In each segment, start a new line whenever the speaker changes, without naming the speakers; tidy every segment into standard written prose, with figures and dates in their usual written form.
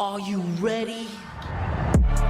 Are you ready?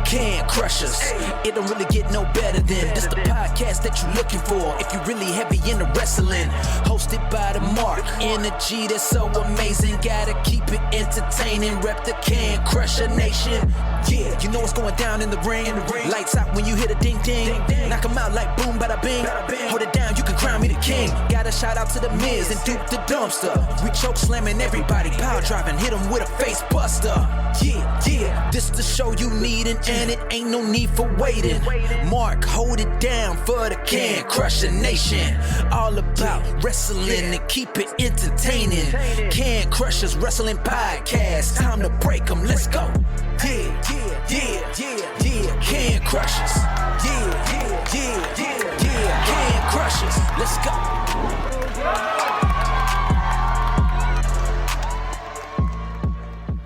Can crush us. It don't really get no better than this the podcast that you're looking for if you're really heavy into wrestling. Hosted by the Mark. Energy that's so amazing. Gotta keep it entertaining. Rep the Can Crusher Nation. Yeah, you know what's going down in the ring. Lights out when you hit a ding ding. Knock 'em out like boom bada bing. Hold it down, you can crown me the king. Gotta shout out to the Miz and Duke the Dumpster. We choke slamming everybody, power driving, hit 'em with a face buster. Yeah, this the show you need and it ain't no need for waiting. Mark, hold it down for the Can Crusher Nation. All about wrestling and keep it entertaining. Can Crushers Wrestling Podcast. Time to break 'em, let's go. Yeah. Can Crushers. Yeah. Can Crushers, let's go.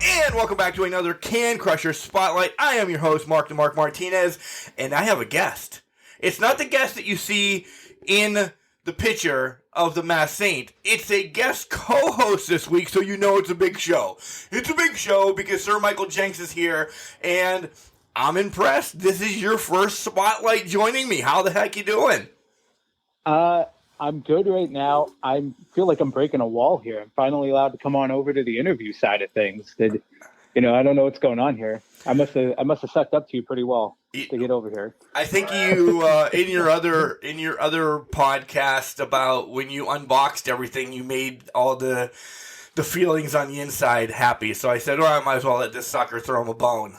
And welcome back to another Can Crusher Spotlight. I am your host, Mark the Mark Martinez, and I have a guest. It's not the guest that you see in the picture of the Masked Saint. It's a guest co-host this week, so you know it's a big show. It's a big show because Sir Michael Jenks is here, and I'm impressed. This is your first Spotlight joining me. How the heck you doing?
I'm good right now. I feel like I'm breaking a wall here. I'm finally allowed to come on over to the interview side of things. I don't know what's going on here. I must have sucked up to you pretty well to get over here.
I think you in your other podcast about when you unboxed everything, you made all the feelings on the inside happy. So I said, well, I might as well let this sucker throw him a bone.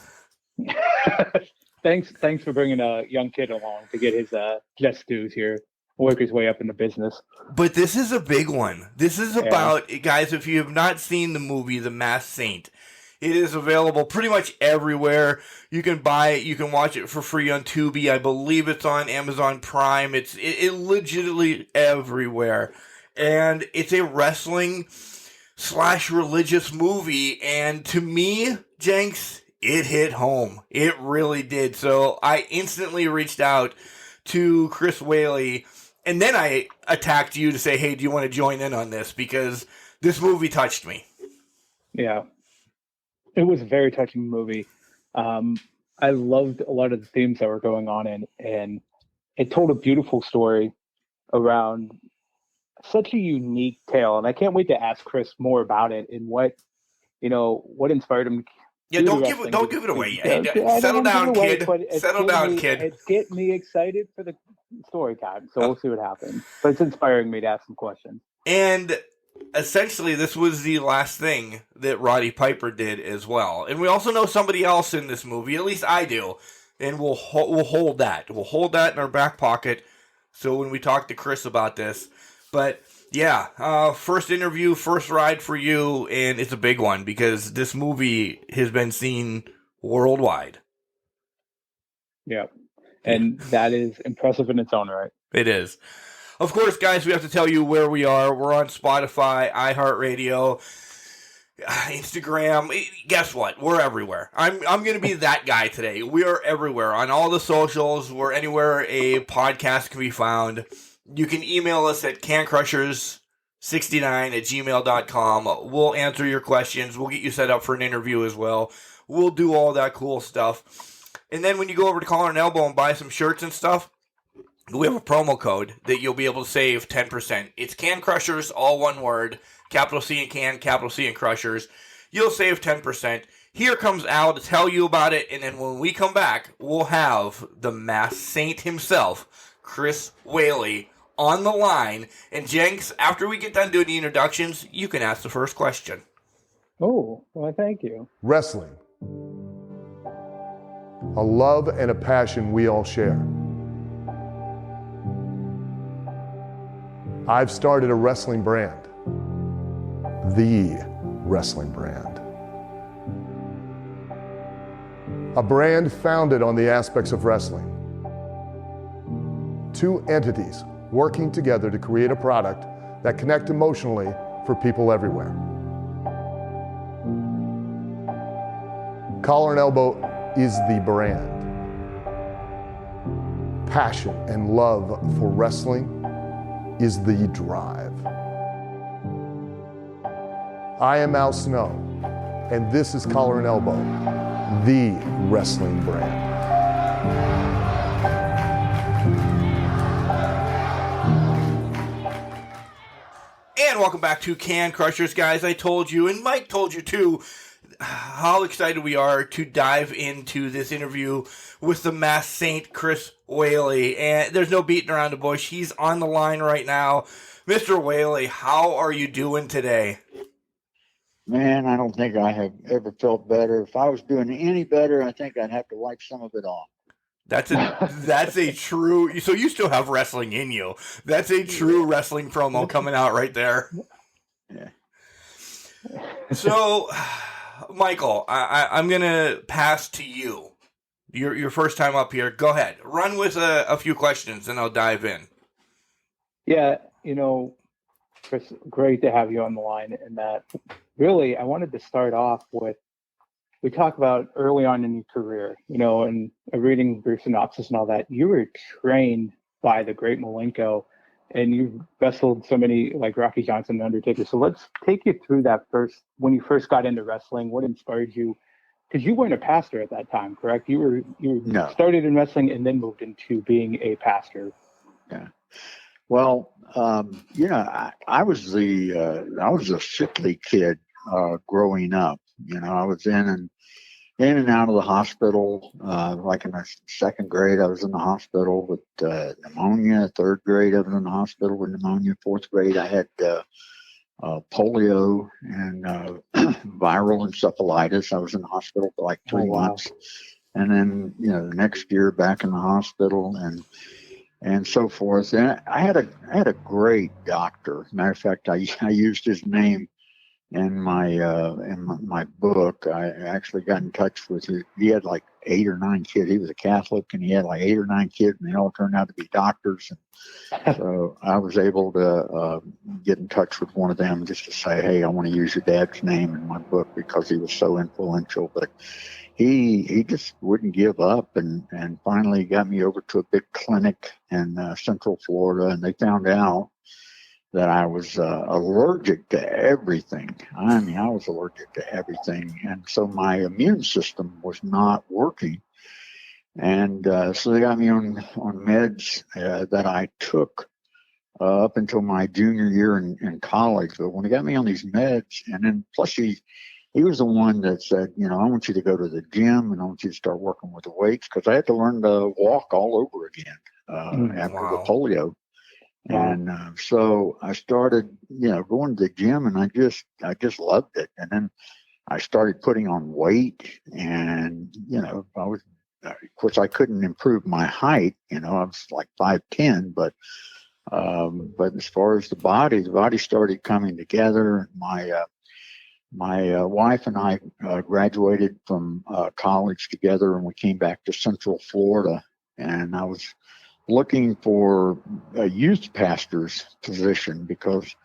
Thanks for bringing a young kid along to get his just dues here. Work his way up in the business.
But this is a big one. This is about, guys, if you have not seen the movie The Masked Saint, it is available pretty much everywhere. You can buy it. You can watch it for free on Tubi. I believe it's on Amazon Prime. It legitimately everywhere. And it's a wrestling / religious movie. And to me, Jenks, it hit home. It really did. So I instantly reached out to Chris Whaley. And then I attacked you to say, hey, do you want to join in on this? Because this movie touched me.
Yeah. It was a very touching movie. I loved a lot of the themes that were going on and it told a beautiful story around such a unique tale. And I can't wait to ask Chris more about it and what inspired him.
Yeah, don't give it away. Hey, settle down, kid. Settle down, kid.
It's getting me excited for the story time, so we'll see what happens. But it's inspiring me to ask some questions.
And essentially, this was the last thing that Roddy Piper did as well. And we also know somebody else in this movie, at least I do, and we'll hold that. We'll hold that in our back pocket so when we talk to Chris about this. But yeah, first interview, first ride for you, and it's a big one because this movie has been seen worldwide.
Yeah, and that is impressive in its own right.
It is. Of course, guys, we have to tell you where we are. We're on Spotify, iHeartRadio, Instagram. Guess what? We're everywhere. I'm going to be that guy today. We are everywhere. On all the socials, we're anywhere a podcast can be found. You can email us at cancrushers69@gmail.com. We'll answer your questions. We'll get you set up for an interview as well. We'll do all that cool stuff. And then when you go over to Collar and Elbow and buy some shirts and stuff, we have a promo code that you'll be able to save 10%. It's Can Crushers, all one word. Capital C and Can, capital C and Crushers. You'll save 10%. Here comes Al to tell you about it. And then when we come back, we'll have the Masked Saint himself, Chris Whaley, on the line. And Jenks, after we get done doing the introductions, you can ask the first question.
Oh, well, thank you.
Wrestling. A love and a passion we all share. I've started a wrestling brand. The wrestling brand. A brand founded on the aspects of wrestling. Two entities working together to create a product that connect emotionally for people everywhere. Collar and Elbow is the brand. Passion and love for wrestling is the drive. I am Al Snow, And this is Collar and Elbow, the wrestling brand.
And welcome back to Can Crushers, guys. I told you, and Mike told you too, how excited we are to dive into this interview with the Masked Saint, Chris Whaley. And there's no beating around the bush. He's on the line right now. Mr. Whaley, how are you doing today?
Man, I don't think I have ever felt better. If I was doing any better, I think I'd have to wipe some of it off.
That's a true. So you still have wrestling in you. That's a true wrestling promo coming out right there.
Yeah.
So, Michael, I'm gonna pass to you. Your first time up here. Go ahead. Run with a few questions, and I'll dive in.
Yeah, Chris, great to have you on the line. And that really, I wanted to start off with, we talk about early on in your career, and reading your synopsis and all that, you were trained by the Great Malenko, and you wrestled so many like Rocky Johnson and Undertaker. So let's take you through that when you first got into wrestling. What inspired you? Because you weren't a pastor at that time, correct? You
No.
started in wrestling and then moved into being a pastor.
Yeah. Well, I was a sickly kid growing up. I was in and out of the hospital. Like in the second grade, I was in the hospital with pneumonia. Third grade, I was in the hospital with pneumonia. Fourth grade, I had polio and viral encephalitis. I was in the hospital for like 3 months. And then, the next year back in the hospital and so forth. And I had a great doctor. Matter of fact, I used his name in my book. I actually got in touch with him. He had like 8 or 9 kids. He was a Catholic, and he had like 8 or 9 kids, and they all turned out to be doctors. And so I was able to get in touch with one of them just to say, hey, I want to use your dad's name in my book because he was so influential. But he just wouldn't give up, and finally got me over to a big clinic in Central Florida, and they found out that I was allergic to everything. I mean, I was allergic to everything. And so my immune system was not working. And so they got me on meds that I took up until my junior year in college. But when they got me on these meds, and then plus he was the one that said, I want you to go to the gym and I want you to start working with the weights, because I had to learn to walk all over again after the polio. And so I started, going to the gym, and I just loved it. And then I started putting on weight, and I was, of course, I couldn't improve my height. I was like 5'10", but as far as the body started coming together. My wife and I graduated from college together, and we came back to Central Florida, and I was looking for a youth pastor's position because,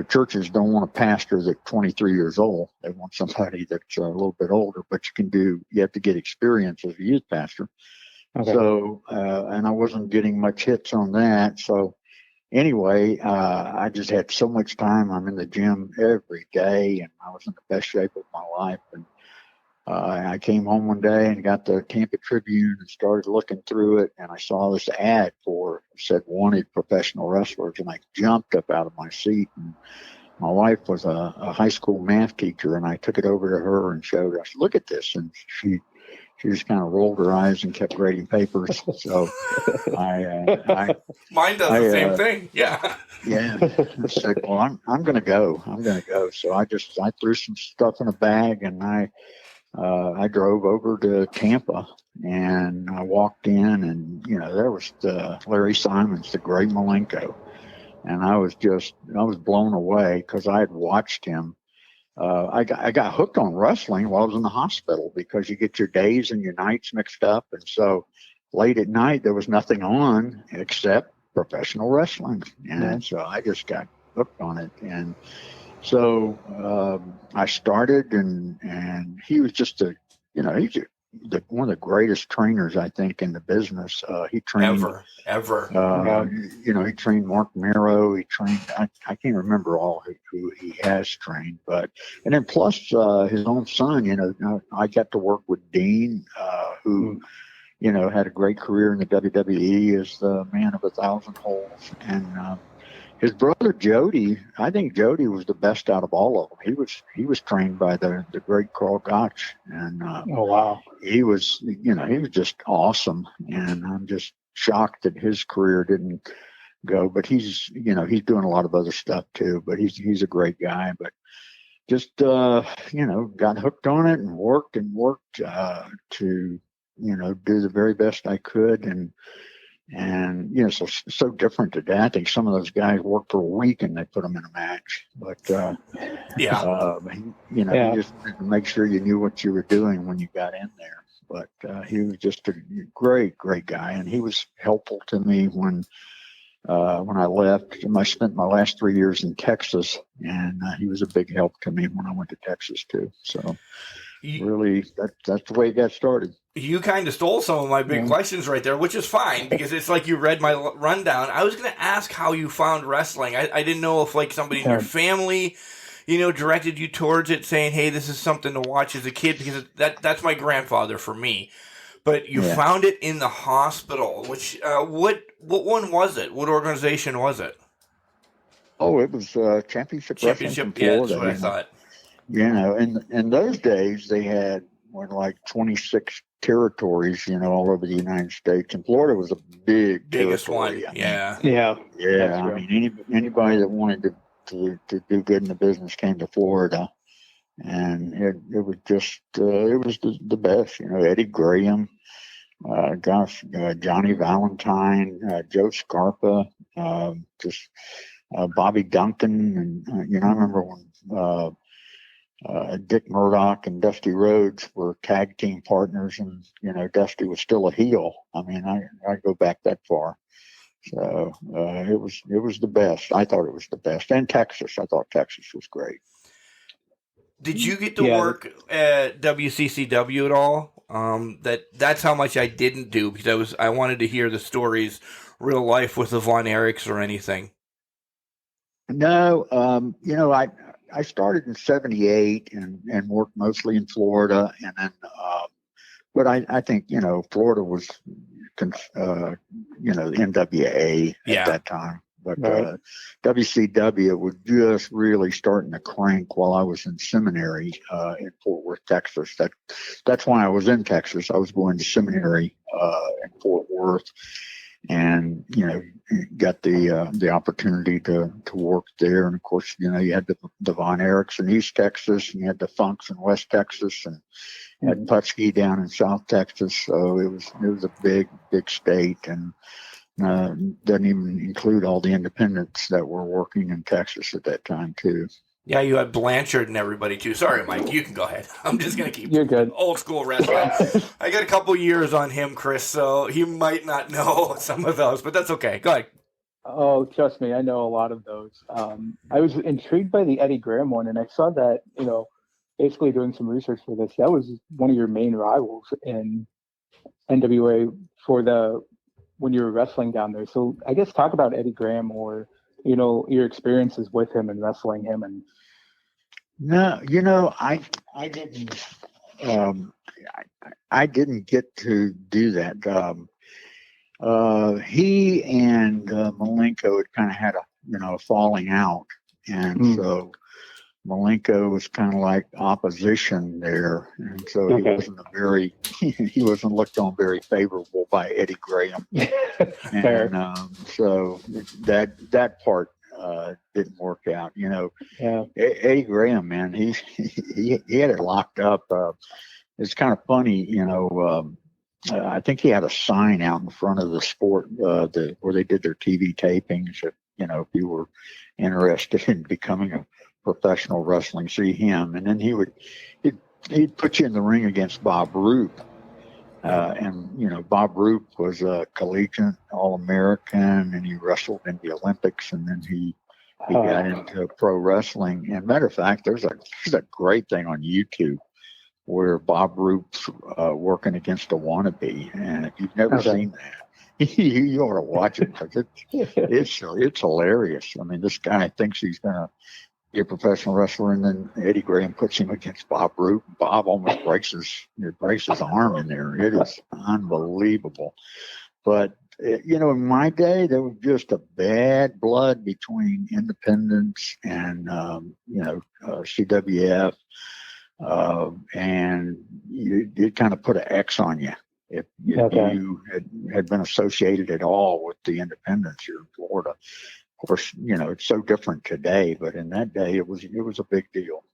churches don't want a pastor that's 23 years old. They want somebody that's a little bit older, but you have to get experience as a youth pastor. Okay. So, and I wasn't getting much hits on that. So anyway, I just had so much time. I'm in the gym every day, and I was in the best shape of my life. And I came home one day and got the Tampa Tribune and started looking through it, and I saw this ad said wanted professional wrestlers, and I jumped up out of my seat. And my wife was a high school math teacher, and I took it over to her and showed her. I said, look at this. And she just kind of rolled her eyes and kept grading papers. So
mine does the same thing. Yeah.
Yeah. I said, well, I'm going to go. So I threw some stuff in a bag, and I drove over to Tampa, and I walked in, and there was Larry Simon's, the Great Malenko, and I was blown away because I had watched him. I got hooked on wrestling while I was in the hospital because you get your days and your nights mixed up, and so late at night there was nothing on except professional wrestling, and so I just got hooked on it. And so I started, and he was just he's a one of the greatest trainers I think in the business. He trained
ever.
he trained Mark Mero. He trained I can't remember all who he has trained, and then plus his own son. I got to work with Dean, who had a great career in the WWE as the man of 1,000 holes, and his brother Jody. I think Jody was the best out of all of them. He was trained by the great Carl Gotch, and
oh wow,
he was just awesome. And I'm just shocked that his career didn't go. But he's doing a lot of other stuff too. But he's a great guy. But just got hooked on it and worked to do the very best I could. And so different today. I think some of those guys work for a week and they put them in a match. But you just wanted to make sure you knew what you were doing when you got in there. But he was just a great guy, and he was helpful to me when I left. I spent my last 3 years in Texas, and he was a big help to me when I went to Texas too. So really, that's the way it got started.
You kind of stole some of my big questions right there, which is fine because it's like you read my rundown. I was going to ask how you found wrestling. I didn't know if like somebody in your family, directed you towards it, saying, "Hey, this is something to watch as a kid," because that's my grandfather for me. But you found it in the hospital. Which what one was it? What organization was it?
Oh, it was Championship Wrestling from Florida.
Yeah, that's what I thought.
In those days they had like 26 territories, all over the United States, and Florida was a
biggest
territory.
one. Yeah.
I mean, anybody that wanted to do good in the business came to Florida, and it was just it was the best. Eddie Graham, Johnny Valentine, Joe Scarpa, Bobby Duncan, and I remember when. Dick Murdoch and Dusty Rhodes were tag team partners, and Dusty was still a heel. I mean, I go back that far. So it was the best. I thought it was the best. And Texas, I thought Texas was great.
Did you get to work at WCCW at all? That's how much I didn't do, because I wanted to hear the stories, real life with the Von Erichs or anything.
No, I started in '78 and worked mostly in Florida, and then, but I think Florida was, the NWA at that time, but WCW was just really starting to crank while I was in seminary in Fort Worth, Texas. That's why I was in Texas. I was going to seminary in Fort Worth. And got the opportunity to work there, and of course you had the Von Erichs in East Texas, and you had the Funks in West Texas, and you had Putski down in South Texas. So it was a big state, and doesn't even include all the independents that were working in Texas at that time too.
Yeah, you had Blanchard and everybody too. Sorry, Mike, you can go ahead. I'm just going to keep
You're good.
Old school wrestling. I got a couple years on him, Chris, so he might not know some of those, but that's okay. Go ahead.
Oh, trust me, I know a lot of those. I was intrigued by the Eddie Graham one, and I saw that, basically doing some research for this, that was one of your main rivals in NWA when you were wrestling down there. So I guess talk about Eddie Graham, or your experiences with him and wrestling him. And
no, I didn't. I didn't get to do that. He and Malenko had kind of had a falling out, and so Malenko was kind of like opposition there, and so he wasn't looked on very favorable by Eddie Graham. And so that part didn't work out. Eddie Graham, man, he had it locked up. It's kind of funny, I think he had a sign out in front of the sport where they did their TV tapings. If you were interested in becoming a professional wrestling, see him. And then he'd put you in the ring against Bob Roop. And Bob Roop was a collegiate All-American, and he wrestled in the Olympics, and then he got into pro wrestling. And matter of fact, there's a great thing on YouTube where Bob Roop's working against a wannabe, and if you've never seen that, you ought to watch it because it's hilarious. I mean, this guy thinks he's gonna be a professional wrestler, and then Eddie Graham puts him against Bob Roop. Bob almost breaks his arm in there. It is unbelievable. But in my day, there was just a bad blood between independents and CWF. And it kind of put an X on you if you had been associated at all with the independents here in Florida. Of course, it's so different today, but in that day, it was a big deal.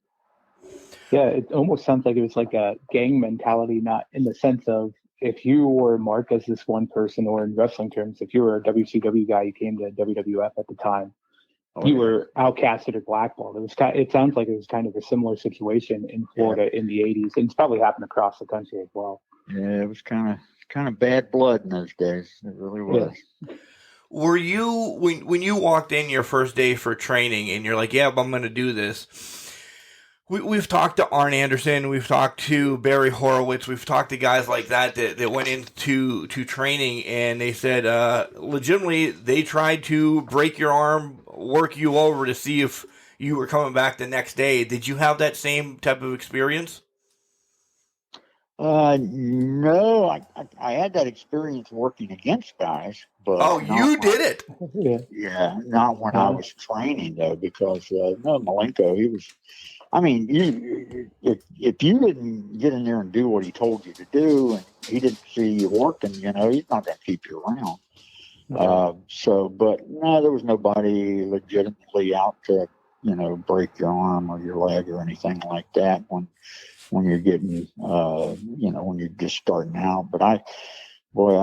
Yeah, it almost sounds like it was like a gang mentality, not in the sense of if you were marked as this one person, or in wrestling terms, if you were a WCW guy, you came to WWF at the time, you were outcasted or blackballed. It sounds like it was kind of a similar situation in Florida in the 80s, and it's probably happened across the country as well.
Yeah, it was kind of bad blood in those days. It really was.
Yeah.
Were you, when you walked in your first day for training and you're like, yeah, I'm going to do this. We've talked to Arn Anderson, we've talked to Barry Horowitz, we've talked to guys like that went into training, and they said legitimately they tried to break your arm, work you over to see if you were coming back the next day. Did you have that same type of experience?
No, I had that experience working against guys, but
you did it.
Yeah, not when I was training though, because Malenko, he was. I mean, if you didn't get in there and do what he told you to do, and he didn't see you working, he's not going to keep you around. But no, there was nobody legitimately out to, break your arm or your leg or anything like that when you're getting, when you're just starting out. But I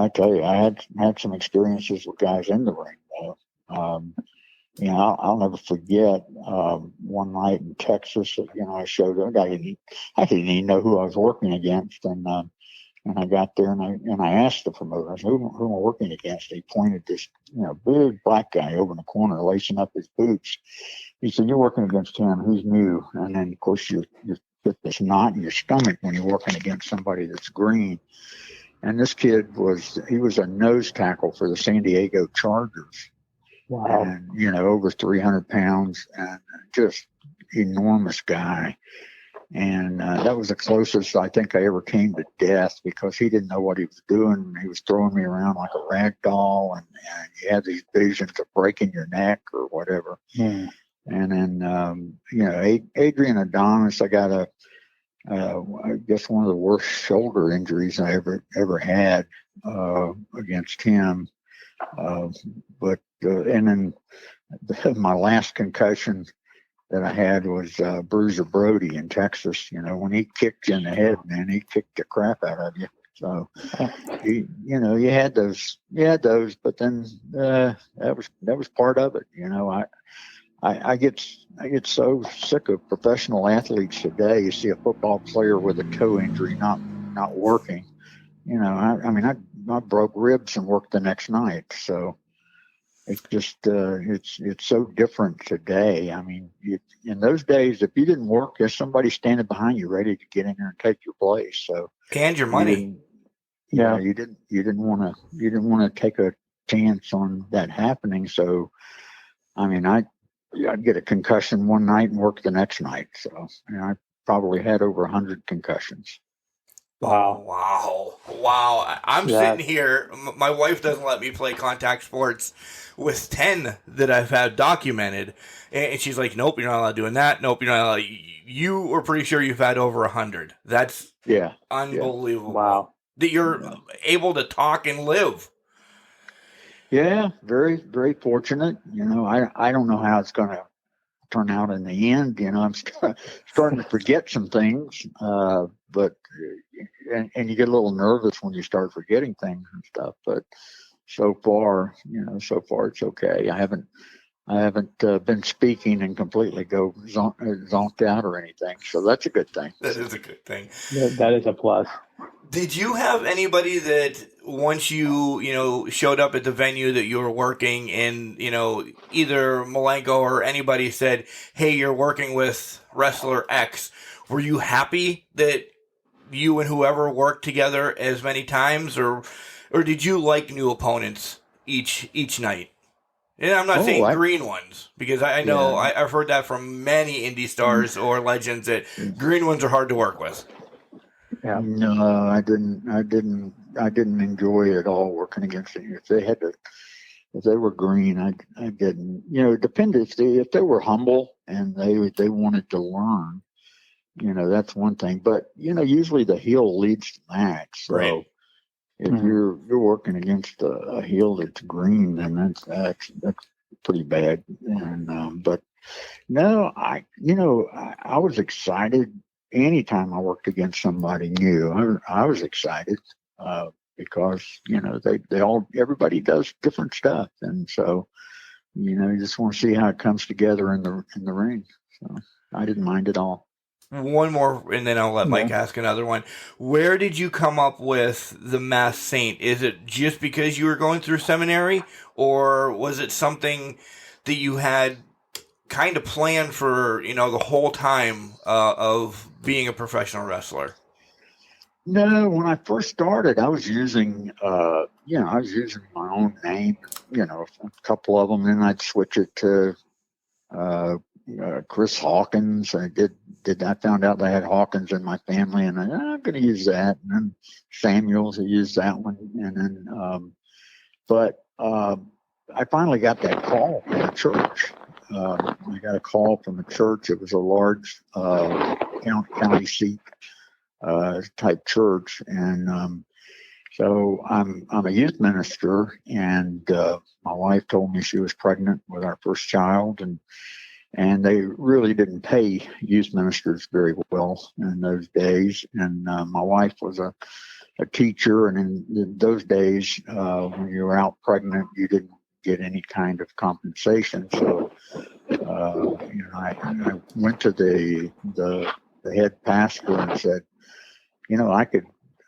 tell you, I had some experiences with guys in the ring, though. I'll never forget one night in Texas. I showed up. I didn't even know who I was working against, and I got there and I asked the promoter, I said, "Who am I working against?" He pointed this big black guy over in the corner, lacing up his boots. He said, "You're working against him. Who's new?" And then of course you get this knot in your stomach when you're working against somebody that's green. And this kid was a nose tackle for the San Diego Chargers.
Wow.
And, over 300 pounds and just enormous guy. And that was the closest I think I ever came to death, because he didn't know what he was doing. He was throwing me around like a rag doll, and you had these visions of breaking your neck or whatever.
Hmm.
And then, Adrian Adonis, I got I guess one of the worst shoulder injuries I ever had against him. And then my last concussion that I had was Bruiser Brody in Texas. When he kicked you in the head, man, he kicked the crap out of you. So, you had those, but then that was part of it. I get so sick of professional athletes today. You see a football player with a toe injury not working. I broke ribs and worked the next night. So it's just it's so different today. I mean, in those days, if you didn't work, there's somebody standing behind you ready to get in there and take your place. So
and your money.
You didn't want to take a chance on that happening. So, I mean, I'd get a concussion one night and work the next night. So, I probably had over 100 concussions.
Wow. I'm sitting here. My wife doesn't let me play contact sports with 10 that I've had documented. And she's like, nope, you're not allowed doing that. Nope, you're not allowed. You were pretty sure you've had over 100. That's unbelievable.
Yeah. Wow.
That you're able to talk and live.
Yeah, very, very fortunate. I don't know how it's going to turn out in the end. I'm starting to forget some things, but you get a little nervous when you start forgetting things and stuff. But so far it's okay. I haven't been speaking and completely go zonked out or anything. So that's a good thing.
That is a good thing.
That is a plus.
Did you have anybody that once you showed up at the venue that you were working and, either Malenko or anybody said, hey, you're working with wrestler X, were you happy that you and whoever worked together as many times, or did you like new opponents each night? And I'm not saying green ones, because I know I've heard that from many indie stars or legends that green ones are hard to work with.
Yeah.
No, I didn't enjoy it at all working against them. If they were green, I didn't. It depended if they were humble and they wanted to learn. That's one thing. But usually the heel leads the match. So
right.
if you're working against a heel that's green, then that's pretty bad. And but no, I was excited anytime I worked against somebody new. I was excited because everybody does different stuff, and so you just want to see how it comes together in the ring. So I didn't mind at all.
One more, and then I'll let Mike ask another one. Where did you come up with the Masked Saint? Is it just because you were going through seminary, or was it something that you had kind of planned for, the whole time of being a professional wrestler?
No, when I first started, I was using, my own name, a couple of them, and I'd switch it to Chris Hawkins. I found out I had Hawkins in my family, and I'm going to use that. And then Samuels, I used that one, and then, but I finally got that call from the church. I got a call from the church. It was a large county seat type church, and so I'm a youth minister, and my wife told me she was pregnant with our first child, and they really didn't pay youth ministers very well in those days. And my wife was a teacher, and in those days, when you were out pregnant, you didn't get any kind of compensation. So, I went to the head pastor and said,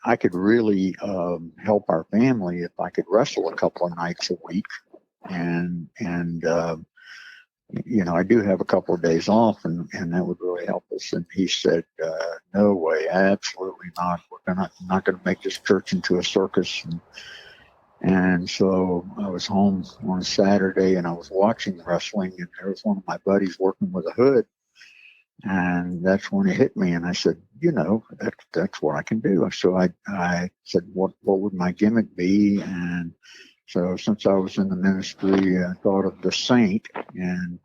I could really help our family if I could wrestle a couple of nights a week, and I do have a couple of days off, and that would really help us. And he said, no way, absolutely not. I'm not going to make this church into a circus. And so I was home on a Saturday, and I was watching wrestling, and there was one of my buddies working with a hood. And that's when it hit me. And I said, that's what I can do. So I said, what would my gimmick be? And so since I was in the ministry, I thought of the Saint. And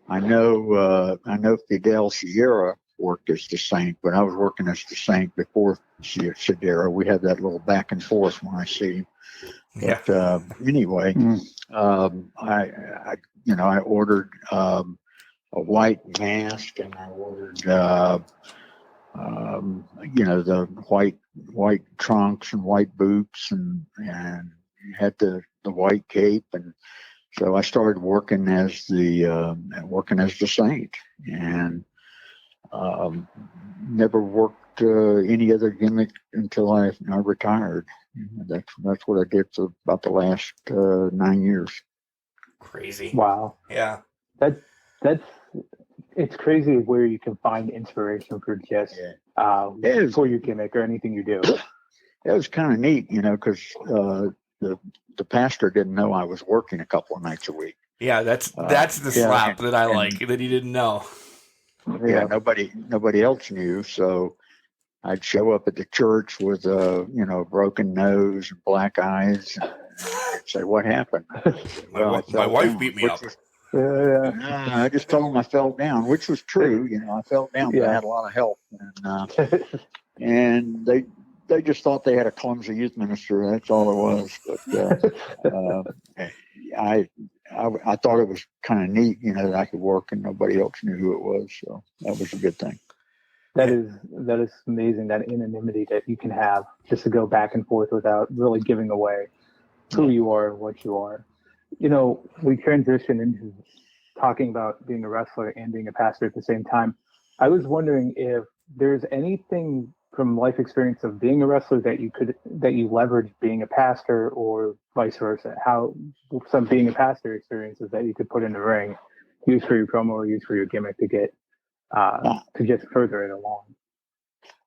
I know Fidel Sierra worked as the Saint, but I was working as the Saint before Sierra. We had that little back and forth when I see him. But anyway, I ordered a white mask, and I ordered the white trunks and white boots, and had the white cape, and so I started working as the Saint, and never worked any other gimmick until I retired. That's what I did for about the last 9 years.
Crazy.
Wow.
Yeah.
It's crazy where you can find inspiration for just for your gimmick or anything you do.
It was kind of neat, because the pastor didn't know I was working a couple of nights a week.
Yeah, that's the slap that I like, that he didn't know.
Yeah, nobody else knew, so I'd show up at the church with a broken nose and black eyes, and I'd say, "What happened?"
My wife beat me up.
I just told them I fell down, which was true. I fell down, but I had a lot of help, and they just thought they had a clumsy youth minister. That's all it was. But I thought it was kind of neat, that I could work and nobody else knew who it was. So that was a good thing.
That is amazing, that anonymity that you can have just to go back and forth without really giving away who you are, what you are. We transition into talking about being a wrestler and being a pastor at the same time. I was wondering if there's anything from life experience of being a wrestler that you leveraged being a pastor, or vice versa. How some being a pastor experiences that you could put in the ring, use for your promo or use for your gimmick to get to just further it along.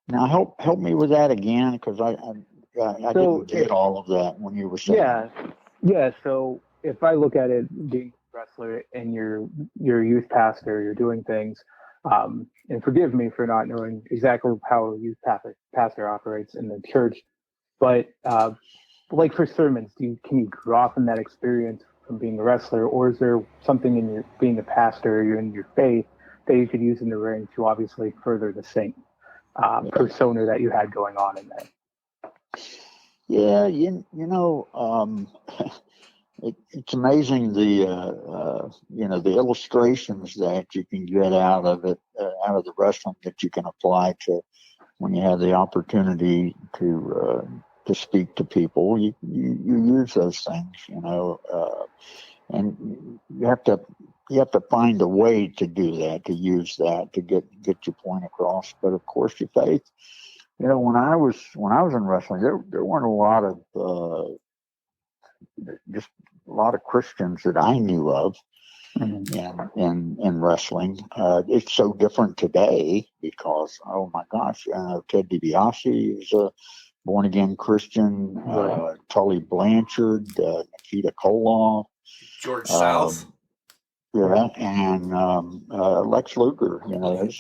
Now help me with that again, because I
So
didn't get all of that when you were saying.
Yeah. So if I look at it, being a wrestler and you're a youth pastor, you're doing things, and forgive me for not knowing exactly how a youth pastor operates in the church, but like for sermons, can you draw from that experience from being a wrestler, or is there something in your being a pastor, you're in your faith that you could use in the ring to obviously further the same persona that you had going on in there?
Yeah, it's amazing the the illustrations that you can get out of it, out of the wrestling, that you can apply to when you have the opportunity to speak to people. You use those things, and you have to find a way to do that, to use that, to get your point across. But of course, your faith. When I was in wrestling, there weren't a lot of just a lot of Christians that I knew of in wrestling. It's so different today because, oh my gosh, Ted DiBiase is a born again Christian.
Right.
Tully Blanchard, Nikita Koloff,
George South.
Yeah, and Lex Luger,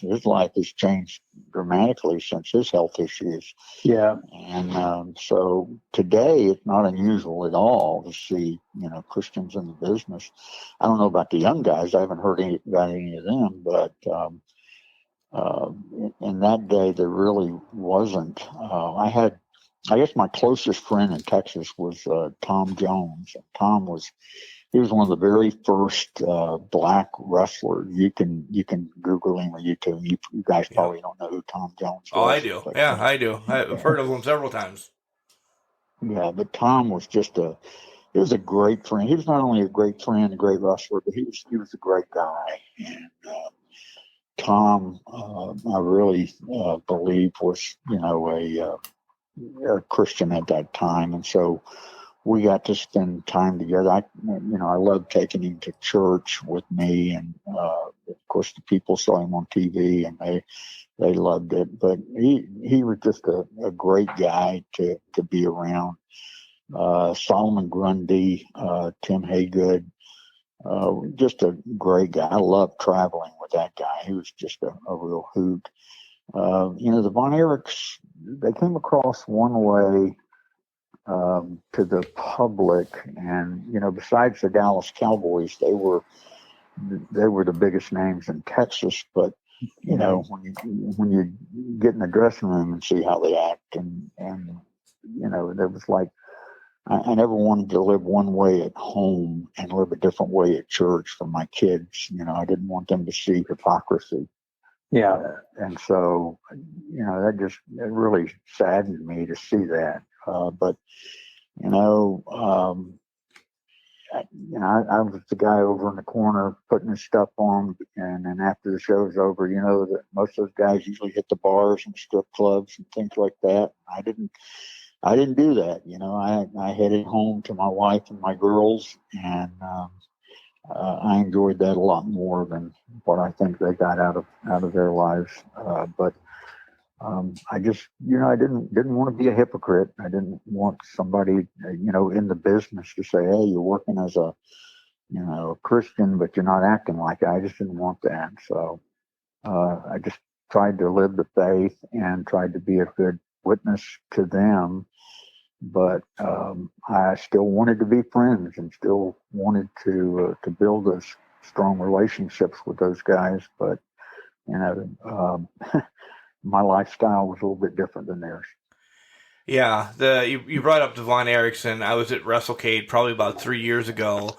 his life has changed dramatically since his health issues.
Yeah.
And so today it's not unusual at all to see, Christians in the business. I don't know about the young guys. I haven't heard about any of them, but in that day there really wasn't. I guess my closest friend in Texas was Tom Jones. And he was one of the very first black wrestlers. You can Google him or YouTube. You guys probably don't know who Tom Jones was.
Oh, I do. Yeah, I do. I've heard of him several times.
Yeah, but Tom was he was a great friend. He was not only a great friend, a great wrestler, but he was a great guy. And Tom, I really believe was a Christian at that time, and so we got to spend time together. I love taking him to church with me, and of course the people saw him on TV and they loved it. But he was just a great guy to be around. Solomon Grundy, Tim Haygood, just a great guy. I loved traveling with that guy. He was just a real hoot. The Von Erichs, they came across one way to the public, and besides the Dallas Cowboys, they were the biggest names in Texas. But when you get in the dressing room and see how they act, and there was like, I never wanted to live one way at home and live a different way at church for my kids. I didn't want them to see hypocrisy.
Yeah.
And so, it really saddened me to see that. But I was the guy over in the corner putting his stuff on, and then after the show's over, that most of those guys usually hit the bars and strip clubs and things like that. I didn't do that. I headed home to my wife and my girls, and I enjoyed that a lot more than what I think they got out of their lives. But I just, I didn't want to be a hypocrite. I didn't want somebody, in the business to say, hey, you're working as a Christian, but you're not acting like it. I just didn't want that. So I just tried to live the faith and tried to be a good witness to them. But I still wanted to be friends and still wanted to build those strong relationships with those guys. But, my lifestyle was a little bit different than theirs.
Yeah, you brought up the Von Erichs. I was at WrestleCade probably about 3 years ago,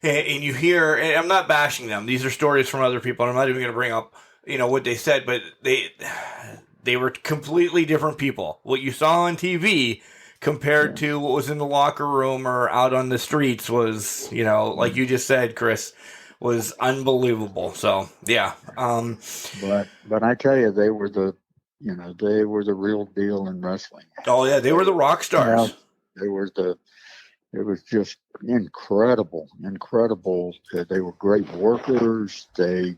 and you hear, and I'm not bashing them. These are stories from other people, and I'm not even going to bring up, what they said, but they were completely different people. What you saw on TV compared to what was in the locker room or out on the streets was, like you just said, Chris, was unbelievable. So yeah.
But I tell you, they were the real deal in wrestling.
Oh yeah, they were the rock stars.
It was just incredible. They were great workers. They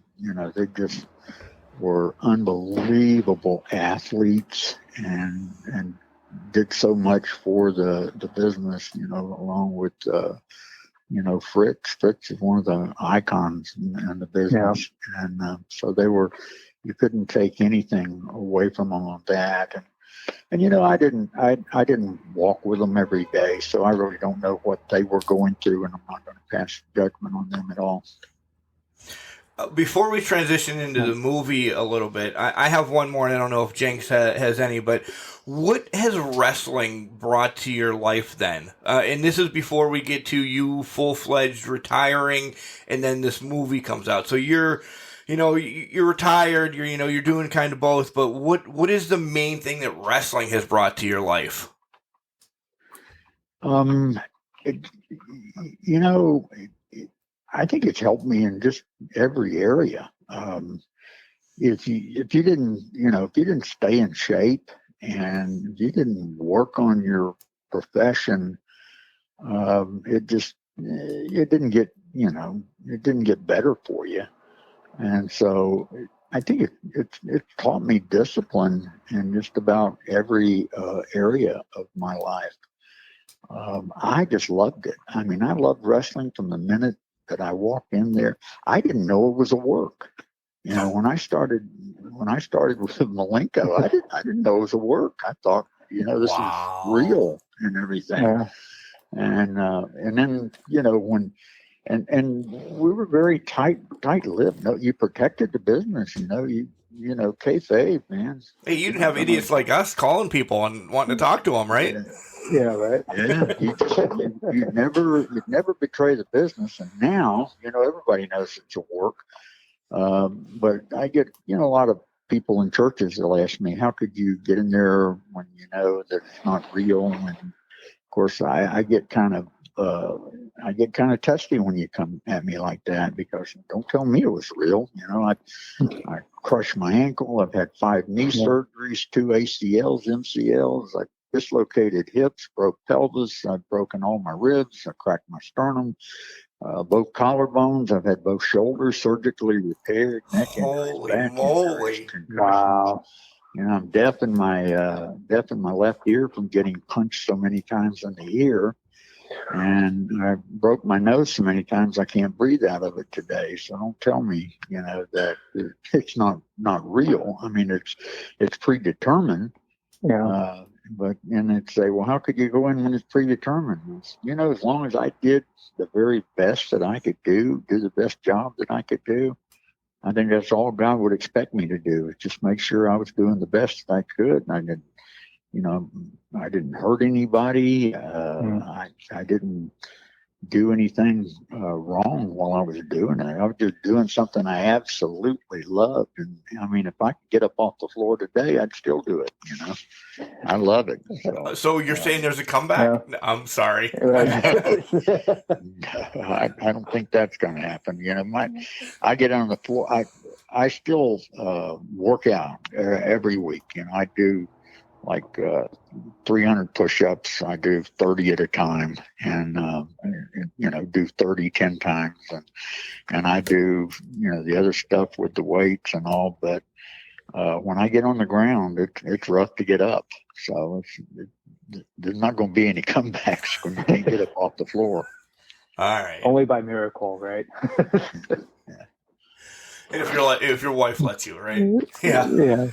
were unbelievable athletes and did so much for the business, along with, Fritz. Fritz is one of the icons in the business. Yeah. And so you couldn't take anything away from them on that. And I didn't walk with them every day, so I really don't know what they were going through, and I'm not going to pass judgment on them at all.
Before we transition into the movie a little bit, I have one more, and I don't know if Jenks has any, but what has wrestling brought to your life then? And this is before we get to you full-fledged retiring, and then this movie comes out. So you're retired, you're doing kind of both, but what is the main thing that wrestling has brought to your life?
I think it's helped me in just every area. If you didn't stay in shape and if you didn't work on your profession, it didn't get better for you. And so I think it taught me discipline in just about every area of my life. I just loved it. I mean, I loved wrestling from the minute that I walked in there. I didn't know it was a work. When I started with Malenko, I didn't know it was a work. I thought, this is real and everything. Yeah. And then, when we were very tight-lipped. No, you protected the business. Kayfabe, man.
Hey, you didn't have idiots like us calling people and wanting to talk to them, right?
Yeah, right.
Yeah, you'd never betray the business. And now, everybody knows it's a work. But I get, a lot of people in churches that'll ask me, how could you get in there when you know that it's not real? And of course, I get kind of testy when you come at me like that, because don't tell me it was real. I crushed my ankle. I've had 5 knee surgeries, 2 ACLs, MCLs. I dislocated hips, broke pelvis. I've broken all my ribs. I cracked my sternum, both collarbones. I've had both shoulders surgically repaired. Neck
Holy
back
moly!
Wow.
I'm deaf in my left ear from getting punched so many times in the ear. And I broke my nose so many times I can't breathe out of it today. So don't tell me, that it's not real. I mean, it's predetermined.
Yeah.
And they'd say, well, how could you go in when it's predetermined? As long as I did the very best that I could do the best job that I could do, I think that's all God would expect me to do, is just make sure I was doing the best that I could. And I didn't. I didn't hurt anybody. I didn't do anything wrong while I was doing it. I was just doing something I absolutely loved. And I mean, if I could get up off the floor today, I'd still do it. I love it.
So you're saying there's a comeback? Yeah. I'm sorry.
I don't think that's going to happen. I get on the floor. I still work out every week. I do like 300 push-ups. I do 30 at a time, and do 30 10 times, and I do the other stuff with the weights and all. But when I get on the ground, it's rough to get up. So there's not going to be any comebacks when you can't get up off the floor.
All right.
Only by miracle, right?
Yeah. And if your wife lets you, right?
Yeah.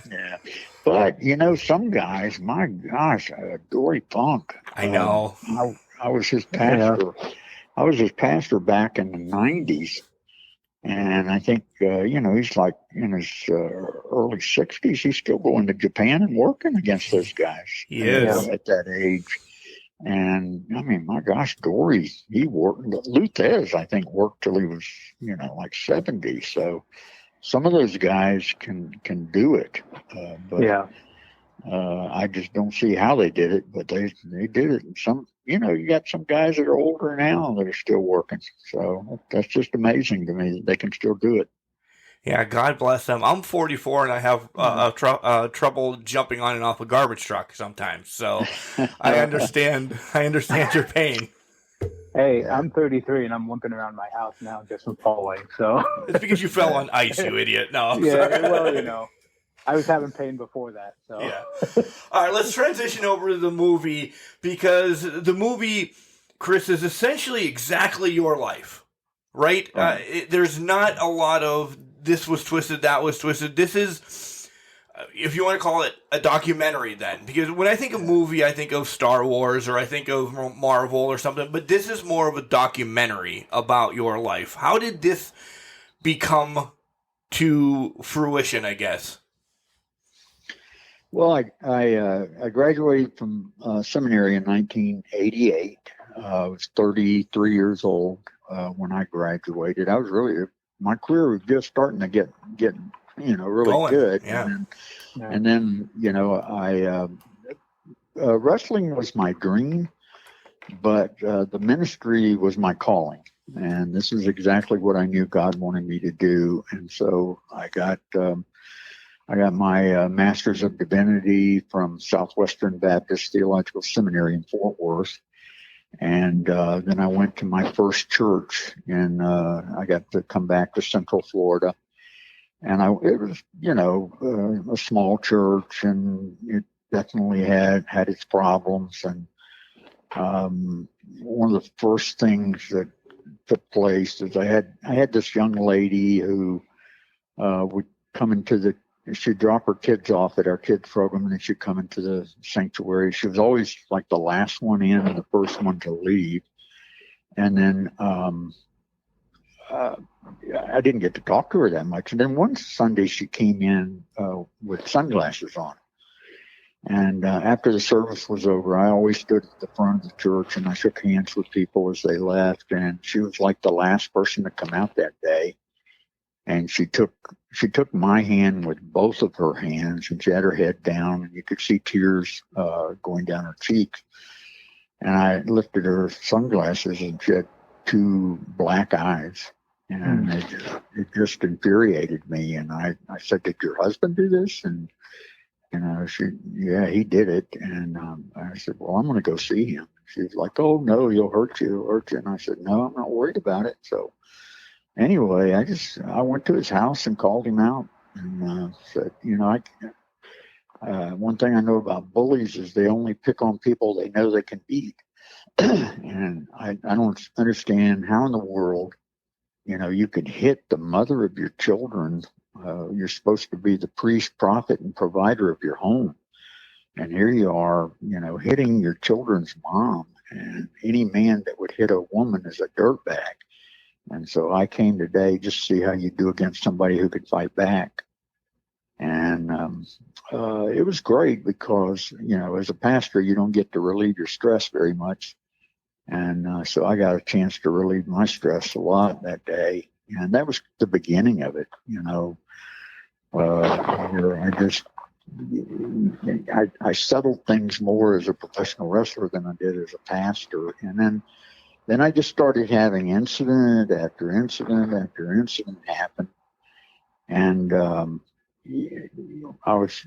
Yeah. But some guys, my gosh, Dory Funk.
I know.
I was his pastor. Yeah. I was his pastor back in the 90s, and I think he's like in his early 60s. He's still going to Japan and working against those guys.
He is
at that age. And I mean, my gosh, Dory, he worked. Luthez, I think, worked till he was like 70. So some of those guys can do it, but I just don't see how they did it. But they did it. And some, you got some guys that are older now that are still working. So that's just amazing to me that they can still do it.
Yeah, God bless them. I'm 44 and I have trouble jumping on and off a garbage truck sometimes. So I understand your pain.
Hey, I'm 33 and I'm limping around my house now just from falling. So
It's because you fell on ice, you idiot. No, I'm
yeah,
sorry.
well, I was having pain before that. So
Yeah. All right, let's transition over to the movie, because the movie, Chris, is essentially exactly your life, right? There's not a lot of this was twisted, that was twisted. This is, if you want to call it a documentary, then, because when I think of movie, I think of Star Wars or I think of Marvel or something, but this is more of a documentary about your life. How did this become to fruition, I guess?
Well, I graduated from seminary in 1988. I was 33 years old when I graduated. I was really, my career was just starting to get really
Going,
good.
yeah.
And then I wrestling was my dream, but the ministry was my calling. And this is exactly what I knew God wanted me to do. And so I got my Master's of Divinity from Southwestern Baptist Theological Seminary in Fort Worth. And then I went to my first church, and I got to come back to Central Florida. And it was, a small church, and it definitely had its problems. And one of the first things that took place is I had this young lady who would come into she'd drop her kids off at our kids program, and then she'd come into the sanctuary. She was always like the last one in and the first one to leave. And then I didn't get to talk to her that much. And then one Sunday she came in with sunglasses on. And after the service was over, I always stood at the front of the church and I shook hands with people as they left. And she was like the last person to come out that day. And she took my hand with both of her hands, and she had her head down, and you could see tears going down her cheeks. And I lifted her sunglasses, and she had two black eyes, and it just infuriated me. And I said, "Did your husband do this?" And yeah, he did it. And I said, "Well, I'm going to go see him." She was like, "Oh no, he'll hurt you." And I said, "No, I'm not worried about it." So anyway, I went to his house and called him out and said, one thing I know about bullies is they only pick on people they know they can beat. And I don't understand how in the world, you could hit the mother of your children. You're supposed to be the priest, prophet, and provider of your home. And here you are, hitting your children's mom. And any man that would hit a woman is a dirtbag. And so I came today just to see how you do against somebody who could fight back. And it was great because, as a pastor, you don't get to relieve your stress very much. And so I got a chance to relieve my stress a lot that day. And that was the beginning of it, where I settled things more as a professional wrestler than I did as a pastor. And then I just started having incident after incident after incident happen. And I was,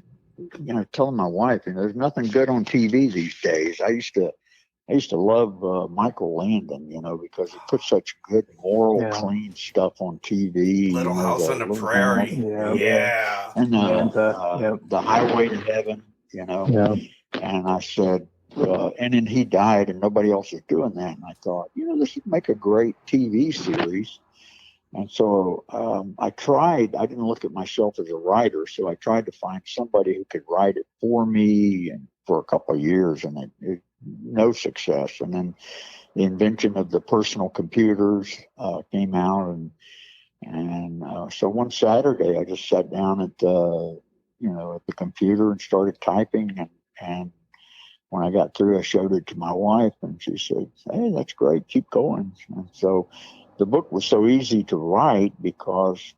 telling my wife, there's nothing good on TV these days. I used to love Michael Landon, because he put such good, moral, clean stuff on TV.
Little House on the Prairie. Yeah.
And the Highway to Heaven,
Yeah.
And I said, and then he died and nobody else is doing that. And I thought, this would make a great TV series. And so I didn't look at myself as a writer. So I tried to find somebody who could write it for me and for a couple of years, and it no success. And then the invention of the personal computers came out. And so one Saturday I just sat down at the computer and started typing. And when I got through, I showed it to my wife, and she said, "Hey, that's great. Keep going." And so the book was so easy to write because,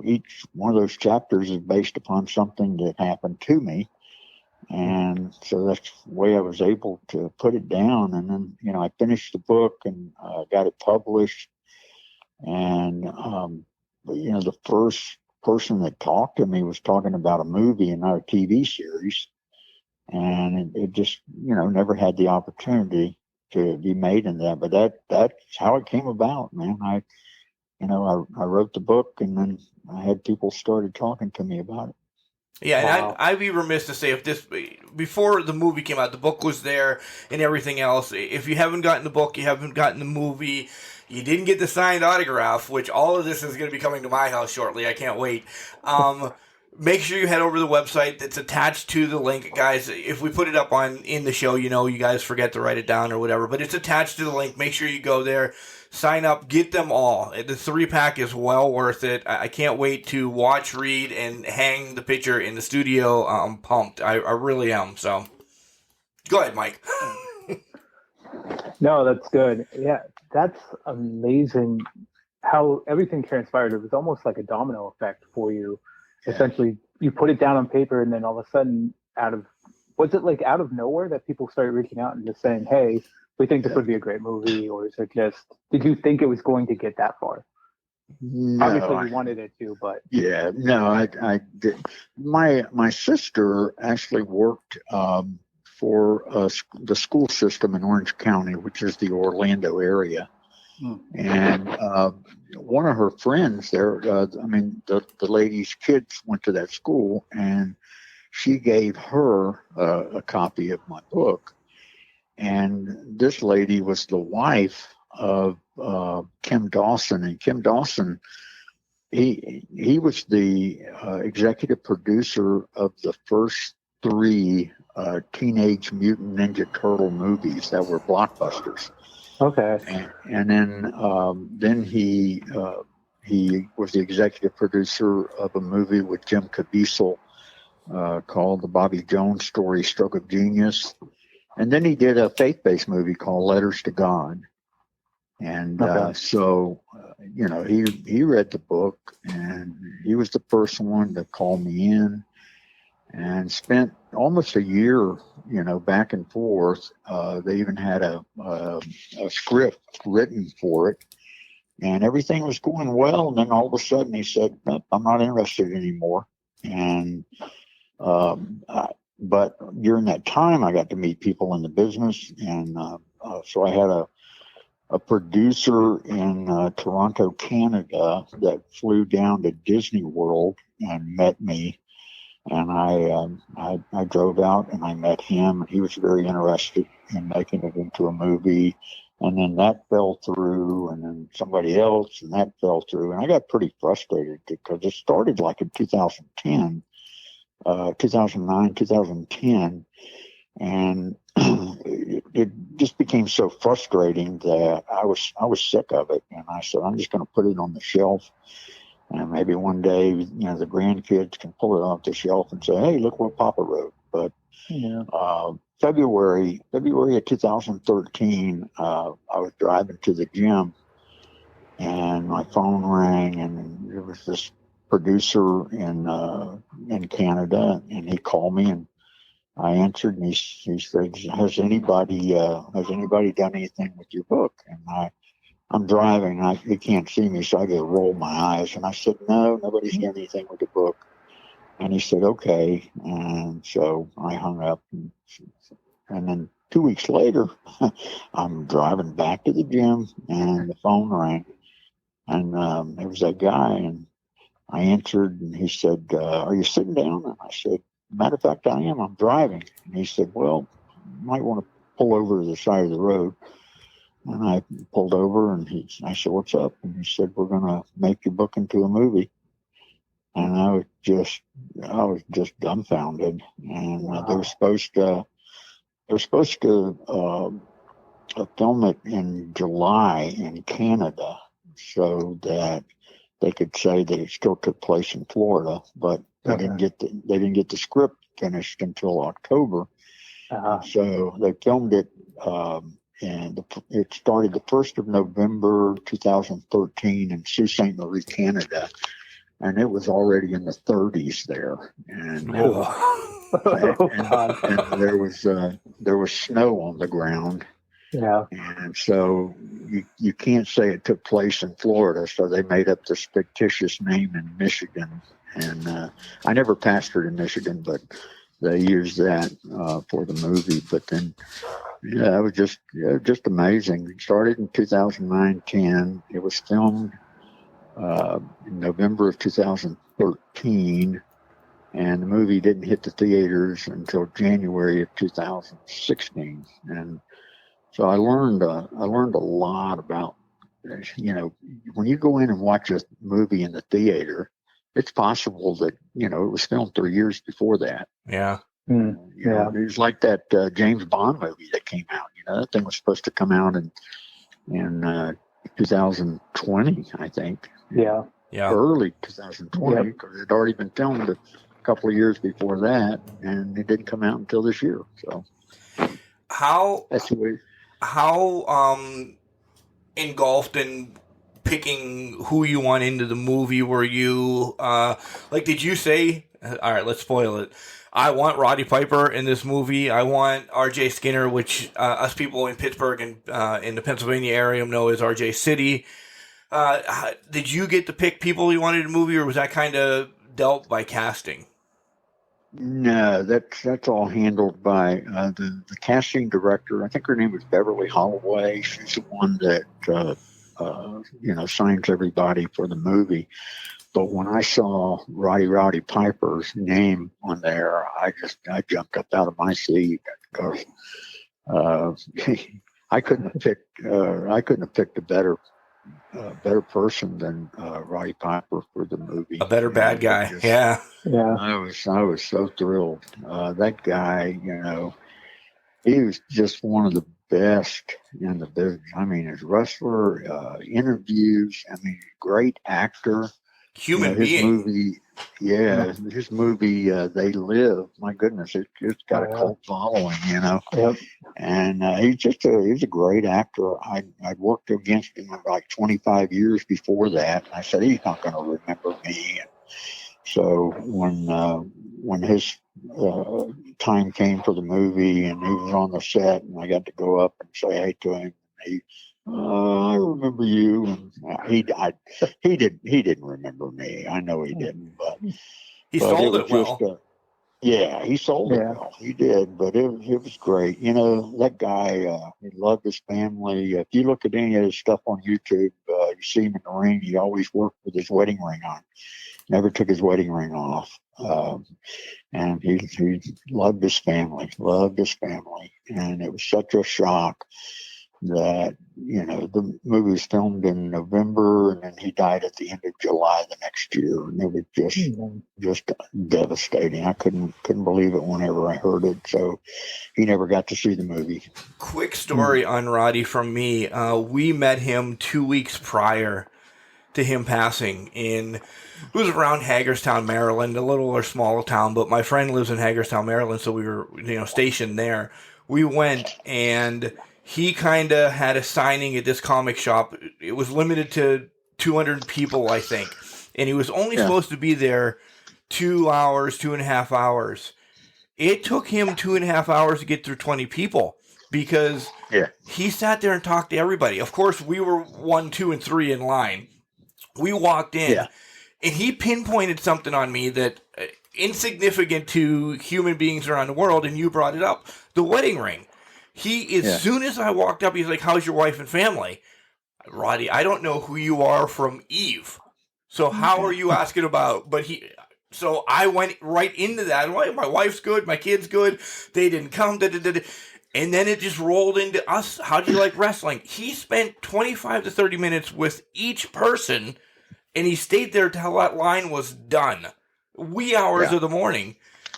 each one of those chapters is based upon something that happened to me. And so that's the way I was able to put it down. And then, I finished the book and got it published. And, the first person that talked to me was talking about a movie and not a TV series. And it just, never had the opportunity to be made in that. But that's how it came about, man. I wrote the book, and then I had people started talking to me about it.
Yeah, and
Wow.
I'd be remiss to say if this, before the movie came out, the book was there and everything else. If you haven't gotten the book, you haven't gotten the movie, you didn't get the signed autograph, which all of this is going to be coming to my house shortly. I can't wait. Make sure you head over to the website that's attached to the link, guys. If we put it up in the show, you guys forget to write it down or whatever, but it's attached to the link. Make sure you go there, sign up, get them all. The 3-pack is well worth it. I can't wait to watch, read, and hang the picture in the studio. I'm pumped. I really am. So, go ahead, Mike.
No, that's good. Yeah, that's amazing how everything transpired. It was almost like a domino effect for you. Essentially, you put it down on paper, and then all of a sudden, was it like out of nowhere that people started reaching out and just saying, "Hey, we think this would be a great movie," or is it just? Did you think it was going to get that far?
No,
Obviously, you wanted it to, but
yeah, no, I did. My sister actually worked for the school system in Orange County, which is the Orlando area. And one of her friends there, the lady's kids went to that school, and she gave her a copy of my book. And this lady was the wife of Kim Dawson, and Kim Dawson, he was the executive producer of the first 3 Teenage Mutant Ninja Turtle movies that were blockbusters.
okay.
And then he was the executive producer of a movie with Jim Caviezel called The Bobby Jones Story, Stroke of Genius. And then he did a faith-based movie called Letters to God. And he read the book, and he was the first one to call me in, and spent almost a year, back and forth. They even had a script written for it, and everything was going well. And then all of a sudden he said, "Nope, I'm not interested anymore." And but during that time, I got to meet people in the business, and so I had a producer in Toronto, Canada, that flew down to Disney World and met me. And I drove out and I met him, and he was very interested in making it into a movie. And then that fell through, and then somebody else, and that fell through. And I got pretty frustrated because it started like in 2010, 2009, 2010. And it just became so frustrating that I was sick of it. And I said, I'm just going to put it on the shelf. And maybe one day, the grandkids can pull it off the shelf and say, "Hey, look what Papa wrote." But February of 2013, I was driving to the gym, and my phone rang, and there was this producer in Canada, and he called me, and I answered, and he said, "Has anybody done anything with your book?" And I'm driving, and he can't see me, so I just rolled my eyes. And I said, "No, nobody's done anything with the book." And he said, "Okay." And so I hung up. And then 2 weeks later, I'm driving back to the gym, and the phone rang. And there was that guy, and I answered, and he said, "Are you sitting down?" And I said, "Matter of fact, I am. I'm driving." And he said, "Well, you might want to pull over to the side of the road." And I pulled over, and I said, "What's up?" And he said, "We're going to make your book into a movie." And I was just dumbfounded. And
Wow.
they were supposed to film it in July in Canada, so that they could say that it still took place in Florida, but they didn't get the script finished until October. So they filmed it. And it started the 1st of November 2013 in Sault Ste. Marie, Canada, and it was already in the 30s there. And, and there was snow on the ground.
Yeah.
And so you can't say it took place in Florida, so they made up this fictitious name in Michigan. And I never pastored in Michigan, but they used that for the movie. But then Yeah, it was just amazing. It started in 2009-10. It was filmed in November of 2013, and the movie didn't hit the theaters until January of 2016. And so I learned a lot about, when you go in and watch a movie in the theater, it's possible that it was filmed 3 years before that.
Yeah.
It was like that James Bond movie that came out. That thing was supposed to come out in 2020, I think.
Yeah.
Early 2020, because it had already been filmed a couple of years before that, and it didn't come out until this year. So that's the way.
How engulfed in picking who you want into the movie were you? Did you say, all right, let's spoil it, I want Roddy Piper in this movie, I want RJ Skinner, which us people in Pittsburgh and in the Pennsylvania area know as RJ City. Did you get to pick people you wanted in the movie, or was that kind of dealt by casting?
No, that's all handled by the casting director. I think her name was Beverly Holloway. She's the one that signs everybody for the movie. But when I saw Roddy Piper's name on there, I jumped up out of my seat because I couldn't have picked a better person than Roddy Piper for the movie.
A better bad guy. Yeah.
I was so thrilled. That guy, he was just one of the best in the business. I mean, as wrestler, interviews. I mean, great actor.
Human being.
His movie, They Live. My goodness, it's got a cult following,
Yep.
And he's a great actor. I'd worked against him like 25 years before that. And I said, he's not going to remember me. And so when his time came for the movie and he was on the set and I got to go up and say hey to him, I remember you. And he didn't remember me. I know he didn't, but
he sold it well.
He sold it well. He did, but it was great. That guy, he loved his family. If you look at any of his stuff on YouTube, you see him in the ring. He always worked with his wedding ring on. Never took his wedding ring off. And he loved his family. And it was such a shock that, the movie was filmed in November and then he died at the end of July the next year. And it was just devastating. I couldn't believe it whenever I heard it. So he never got to see the movie.
Quick story on Roddy from me. We met him 2 weeks prior to him passing it was around Hagerstown, Maryland, a little or smaller town, but my friend lives in Hagerstown, Maryland, so we were, stationed there. We went and he kind of had a signing at this comic shop. It was limited to 200 people, I think. And he was only supposed to be there 2 hours, 2.5 hours. It took him 2.5 hours to get through 20 people because he sat there and talked to everybody. Of course, we were 1, 2, and 3 in line. We walked in and he pinpointed something on me that insignificant to human beings around the world. And you brought it up, the wedding ring. As soon as I walked up, he's like, how's your wife and family? Roddy, I don't know who you are from Eve. So how are you asking about? So I went right into that. My wife's good. My kid's good. They didn't come. And then it just rolled into us. How do you like wrestling? He spent 25 to 30 minutes with each person, and he stayed there till that line was done. Wee hours of the morning.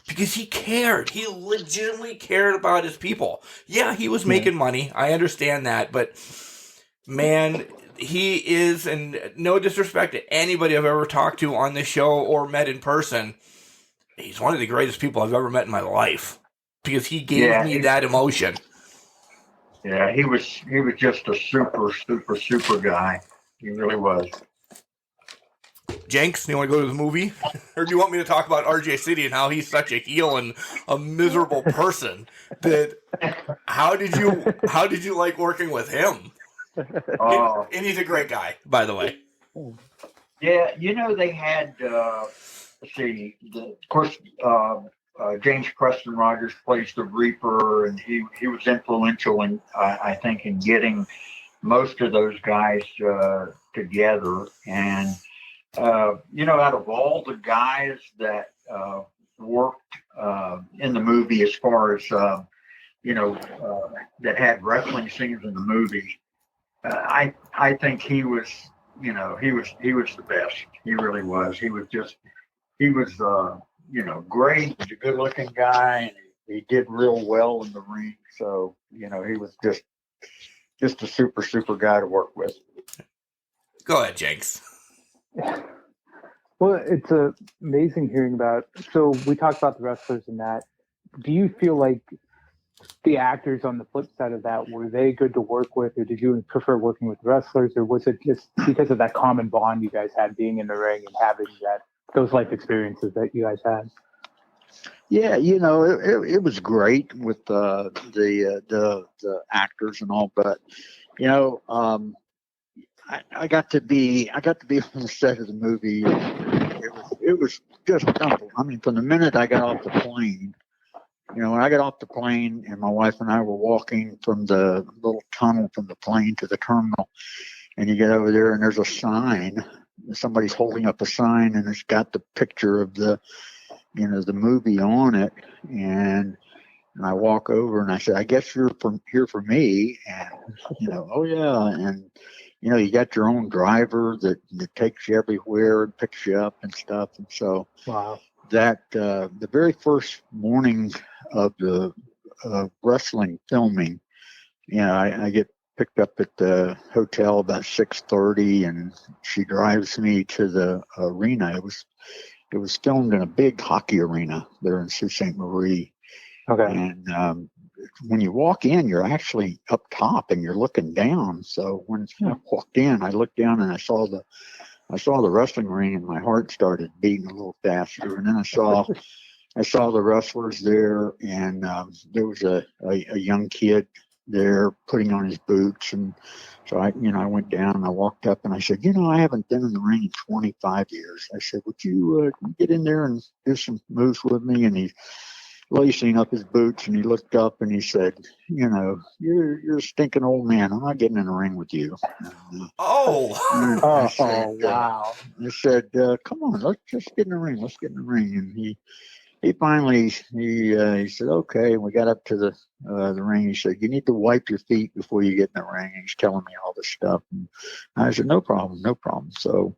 Because he cared. He legitimately cared about his people. Yeah, he was making money. I understand that. But, man, he is, and no disrespect to anybody I've ever talked to on this show or met in person, he's one of the greatest people I've ever met in my life. Because he gave me that emotion.
Yeah, he was just a super guy. He really was.
Jenks, do you want to go to the movie? Or do you want me to talk about RJ City and how he's such a heel and a miserable person? How did you like working with him? And he's a great guy, by the way.
Yeah, they had, of course, James Preston Rogers plays the Reaper, and he was influential in, I think, in getting most of those guys together. And out of all the guys that worked in the movie, as far as that had wrestling scenes in the movie, I think he was the best. He really was. He was great. He's a good looking guy, and he did real well in the ring. So, he was just a super guy to work with.
Go ahead, Jenks.
Well, it's amazing hearing about. So we talked about the wrestlers and that. Do you feel like the actors on the flip side of that, were they good to work with, or did you prefer working with wrestlers, or was it just because of that common bond you guys had being in the ring and having those life experiences that you guys had?
Yeah, it was great with the actors and all, but I got to be on the set of the movie. It was just simple. I mean, from the minute I got off the plane, when I got off the plane and my wife and I were walking from the little tunnel from the plane to the terminal, and you get over there and there's a sign. Somebody's holding up a sign and it's got the picture of the movie on it. And I walk over and I said, I guess you're here for me. And, oh yeah. And, you got your own driver that takes you everywhere and picks you up and stuff. And so
wow.
That the very first morning of the wrestling filming, I get picked up at the hotel about 6:30, and she drives me to the arena. It was filmed in a big hockey arena there in Sault Ste. Marie.
Okay.
And when you walk in, you're actually up top and you're looking down. So when I walked in, I looked down and I saw the wrestling ring, and my heart started beating a little faster. And then I saw the wrestlers there, and there was a young kid there putting on his boots. And so I went down and I walked up and I said, I haven't been in the ring in 25 years. I said, would you get in there and do some moves with me? And he's lacing up his boots, and he looked up and he said, you're a stinking old man. I'm not getting in the ring with you.
Wow.
I said, come on, let's just get in the ring. Let's get in the ring. And he finally, he said, okay. And we got up to the ring. He said, you need to wipe your feet before you get in the ring. And he's telling me all this stuff. And I said, no problem. So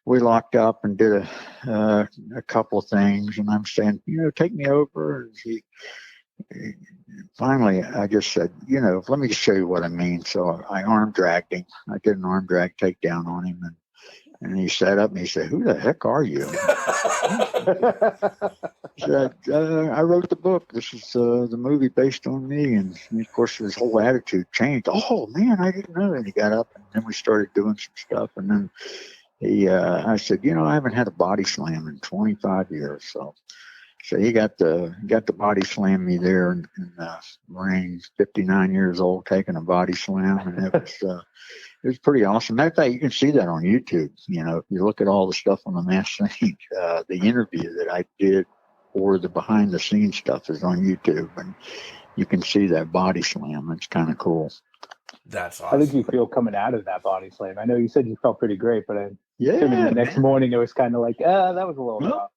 we locked up and did a couple of things. And I'm saying, take me over. And he finally, I just said, let me show you what I mean. So I arm dragged him. I did an arm drag takedown on him. And he sat up and he said, who the heck are you? He said, I wrote the book. This is the movie based on me. And of course, his whole attitude changed. Oh, man, I didn't know. And he got up, and then we started doing some stuff. And then I said, I haven't had a body slam in 25 years. So he got the body slam me there in the ring, 59 years old, taking a body slam. And it was pretty awesome. Matter of fact, you can see that on YouTube. If you look at all the stuff on the Masked Saint, the interview that I did or the behind the scenes stuff is on YouTube, and you can see that body slam. It's kind of cool.
That's awesome.
How did you feel coming out of that body slam? I know you said you felt pretty great, but
the
next morning it was kind of like, that was a little rough.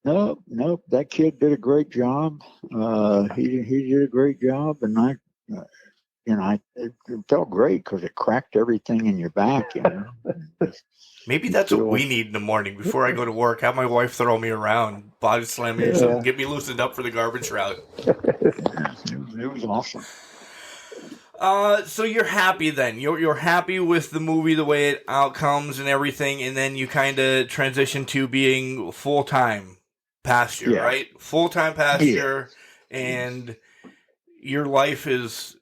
Nope. That kid did a great job. He did a great job, and it felt great because it cracked everything in your back.
Maybe that's what we need in the morning before I go to work. Have my wife throw me around, body slam me or something, get me loosened up for the garbage route.
It was awesome.
So you're happy then? You're happy with the movie, the way it outcomes and everything, and then you kind of transition to being full-time pasture, right? Full-time pasture, and your life is...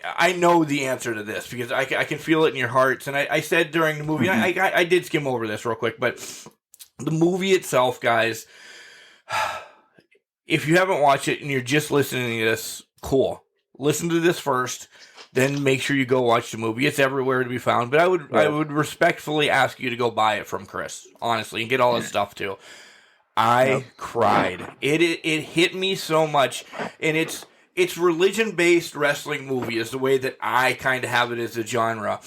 I know the answer to this because I can feel it in your hearts. And I said during the movie, I did skim over this real quick, but the movie itself, guys, if you haven't watched it and you're just listening to this, cool. Listen to this first. Then make sure you go watch the movie. It's everywhere to be found. But I would respectfully ask you to go buy it from Chris, honestly, and get all his stuff too. I cried. It hit me so much, and it's religion-based wrestling movie is the way that I kind of have it as a genre.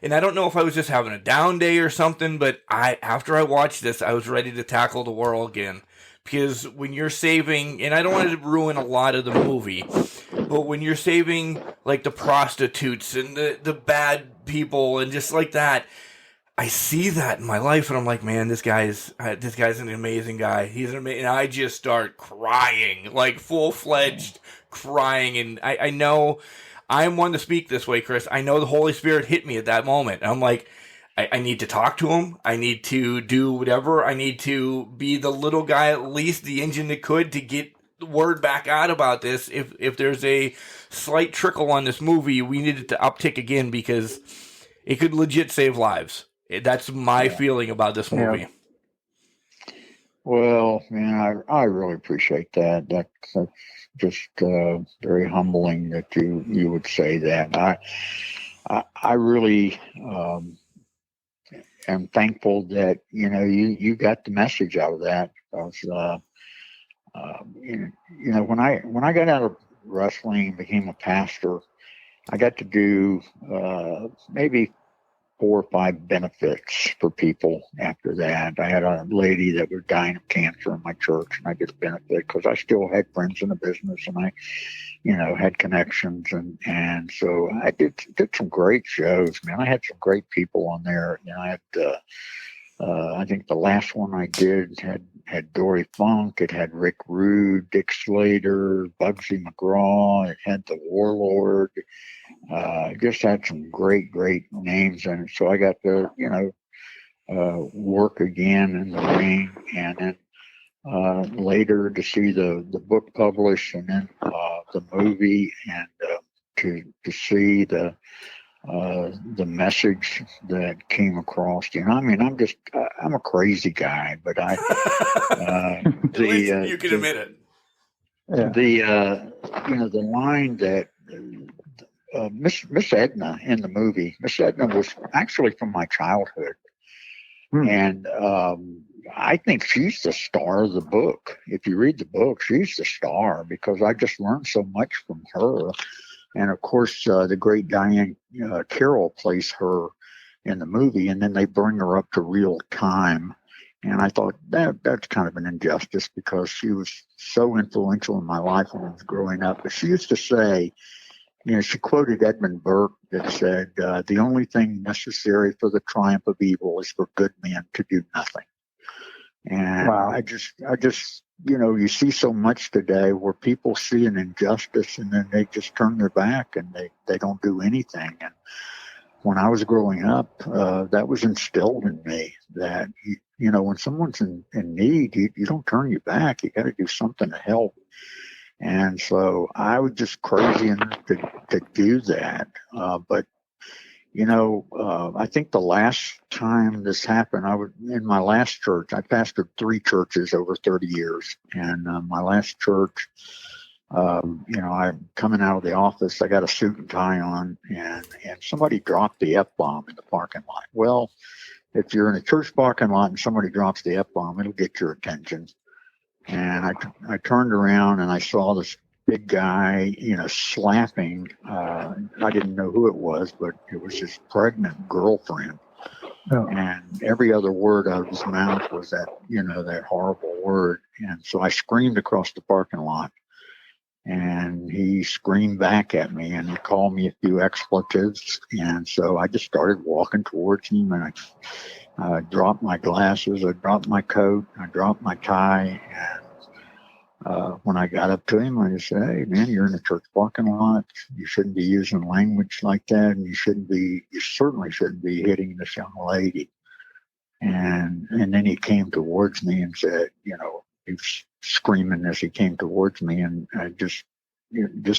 And I don't know if I was just having a down day or something, but after I watched this, I was ready to tackle the world again. Because when you're saving, and I don't want to ruin a lot of the movie, but when you're saving like the prostitutes and the bad people and just like that, I see that in my life, and I'm like, man, this guy's an amazing guy. He's an amazing. And I just start crying, like full-fledged crying. And I know I'm one to speak this way, Chris. I know the Holy Spirit hit me at that moment. I'm like, I need to talk to him. I need to do whatever. I need to be the little guy, at least the engine that could, to get the word back out about this. If there's a slight trickle on this movie, we need it to uptick again because it could legit save lives. That's my feeling about this movie.
Yeah.
Well, man, I really appreciate that. That's just very humbling that you would say that. I really am thankful that you got the message out of that. Because when I got out of wrestling and became a pastor, I got to do maybe 4 or 5 benefits for people after that. I had a lady that was dying of cancer in my church, and I did a benefit because I still had friends in the business, and I, had connections, and so I did some great shows, man. I had some great people on there. I had, I think the last one I did had Dory Funk. It had Rick Rude, Dick Slater, Bugsy McGraw. It had the Warlord. Just had some great names in it. So I got to, work again in the ring, and then later to see the book published, and then the movie, and to see the message that came across. I'm a crazy guy, but
At least you can admit it.
The line that Miss Edna in the movie. Miss Edna was actually from my childhood, and I think she's the star of the book. If you read the book, she's the star because I just learned so much from her. And of course, the great Diane Carroll plays her in the movie, and then they bring her up to real time. And I thought that's kind of an injustice because she was so influential in my life when I was growing up. But she used to say, she quoted Edmund Burke that said, the only thing necessary for the triumph of evil is for good men to do nothing. And wow. I just, you see so much today where people see an injustice and then they just turn their back and they don't do anything. And when I was growing up, that was instilled in me that, when someone's in need, you don't turn your back. You got to do something to help. And so I was just crazy enough to do that. But I think the last time this happened, I was in my last church. I pastored 3 churches over 30 years. And my last church, I'm coming out of the office. I got a suit and tie on, and somebody dropped the F-bomb in the parking lot. Well, if you're in a church parking lot and somebody drops the F-bomb, it'll get your attention. And I turned around and I saw this big guy, slapping. I didn't know who it was, but it was his pregnant girlfriend. Oh. And every other word out of his mouth was that, that horrible word. And so I screamed across the parking lot, and he screamed back at me, and he called me a few expletives. And so I just started walking towards him, and I dropped my glasses, I dropped my coat, I dropped my tie, and when I got up to him, I just said, "Hey, man, you're in the church parking lot. You shouldn't be using language like that, and you certainly shouldn't be hitting this young lady." And then he came towards me and said, he was screaming as he came towards me, and I just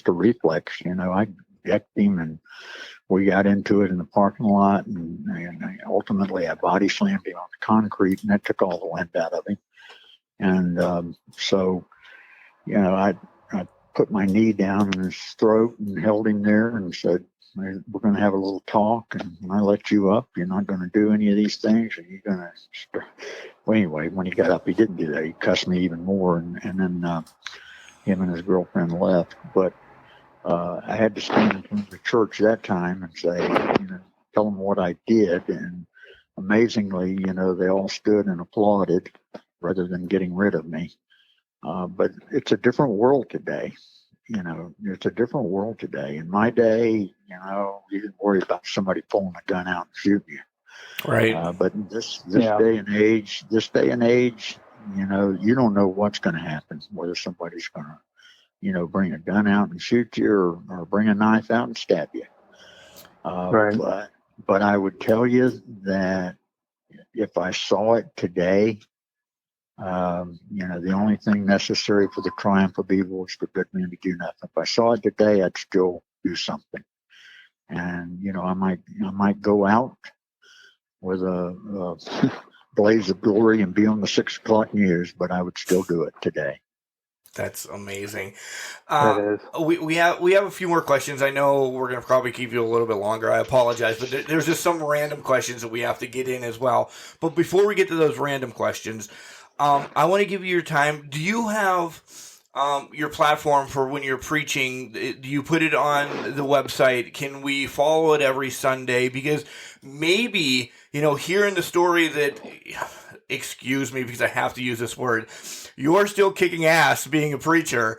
a reflex, I decked him, and we got into it in the parking lot, and ultimately I body slammed him on the concrete, and that took all the wind out of him. And so, I put my knee down in his throat and held him there and said, "We're going to have a little talk, and when I let you up, you're not going to do any of these things, and you're going to." Well, anyway, when he got up, he didn't do that. He cussed me even more, and then him and his girlfriend left. But I had to stand in front of the church that time and say, tell them what I did, and amazingly, they all stood and applauded rather than getting rid of me. But it's a different world today. It's a different world today. In my day, you didn't worry about somebody pulling a gun out and shooting you.
Right.
But in this day and age, you don't know what's going to happen, whether somebody's going to, bring a gun out and shoot you or bring a knife out and stab you.
Right.
But I would tell you that if I saw it today, the only thing necessary for the triumph of evil is for good men to do nothing. If I saw it today, I'd still do something. And, I might go out with a blaze of glory and be on the 6 o'clock news, but I would still do it today.
That's amazing.
That is.
We have a few more questions. I know we're going to probably keep you a little bit longer. I apologize, but there's just some random questions that we have to get in as well. But before we get to those random questions, I want to give you your time. Do you have your platform for when you're preaching? Do you put it on the website? Can we follow it every Sunday? Because maybe, hearing the story that, excuse me because I have to use this word, you're still kicking ass being a preacher.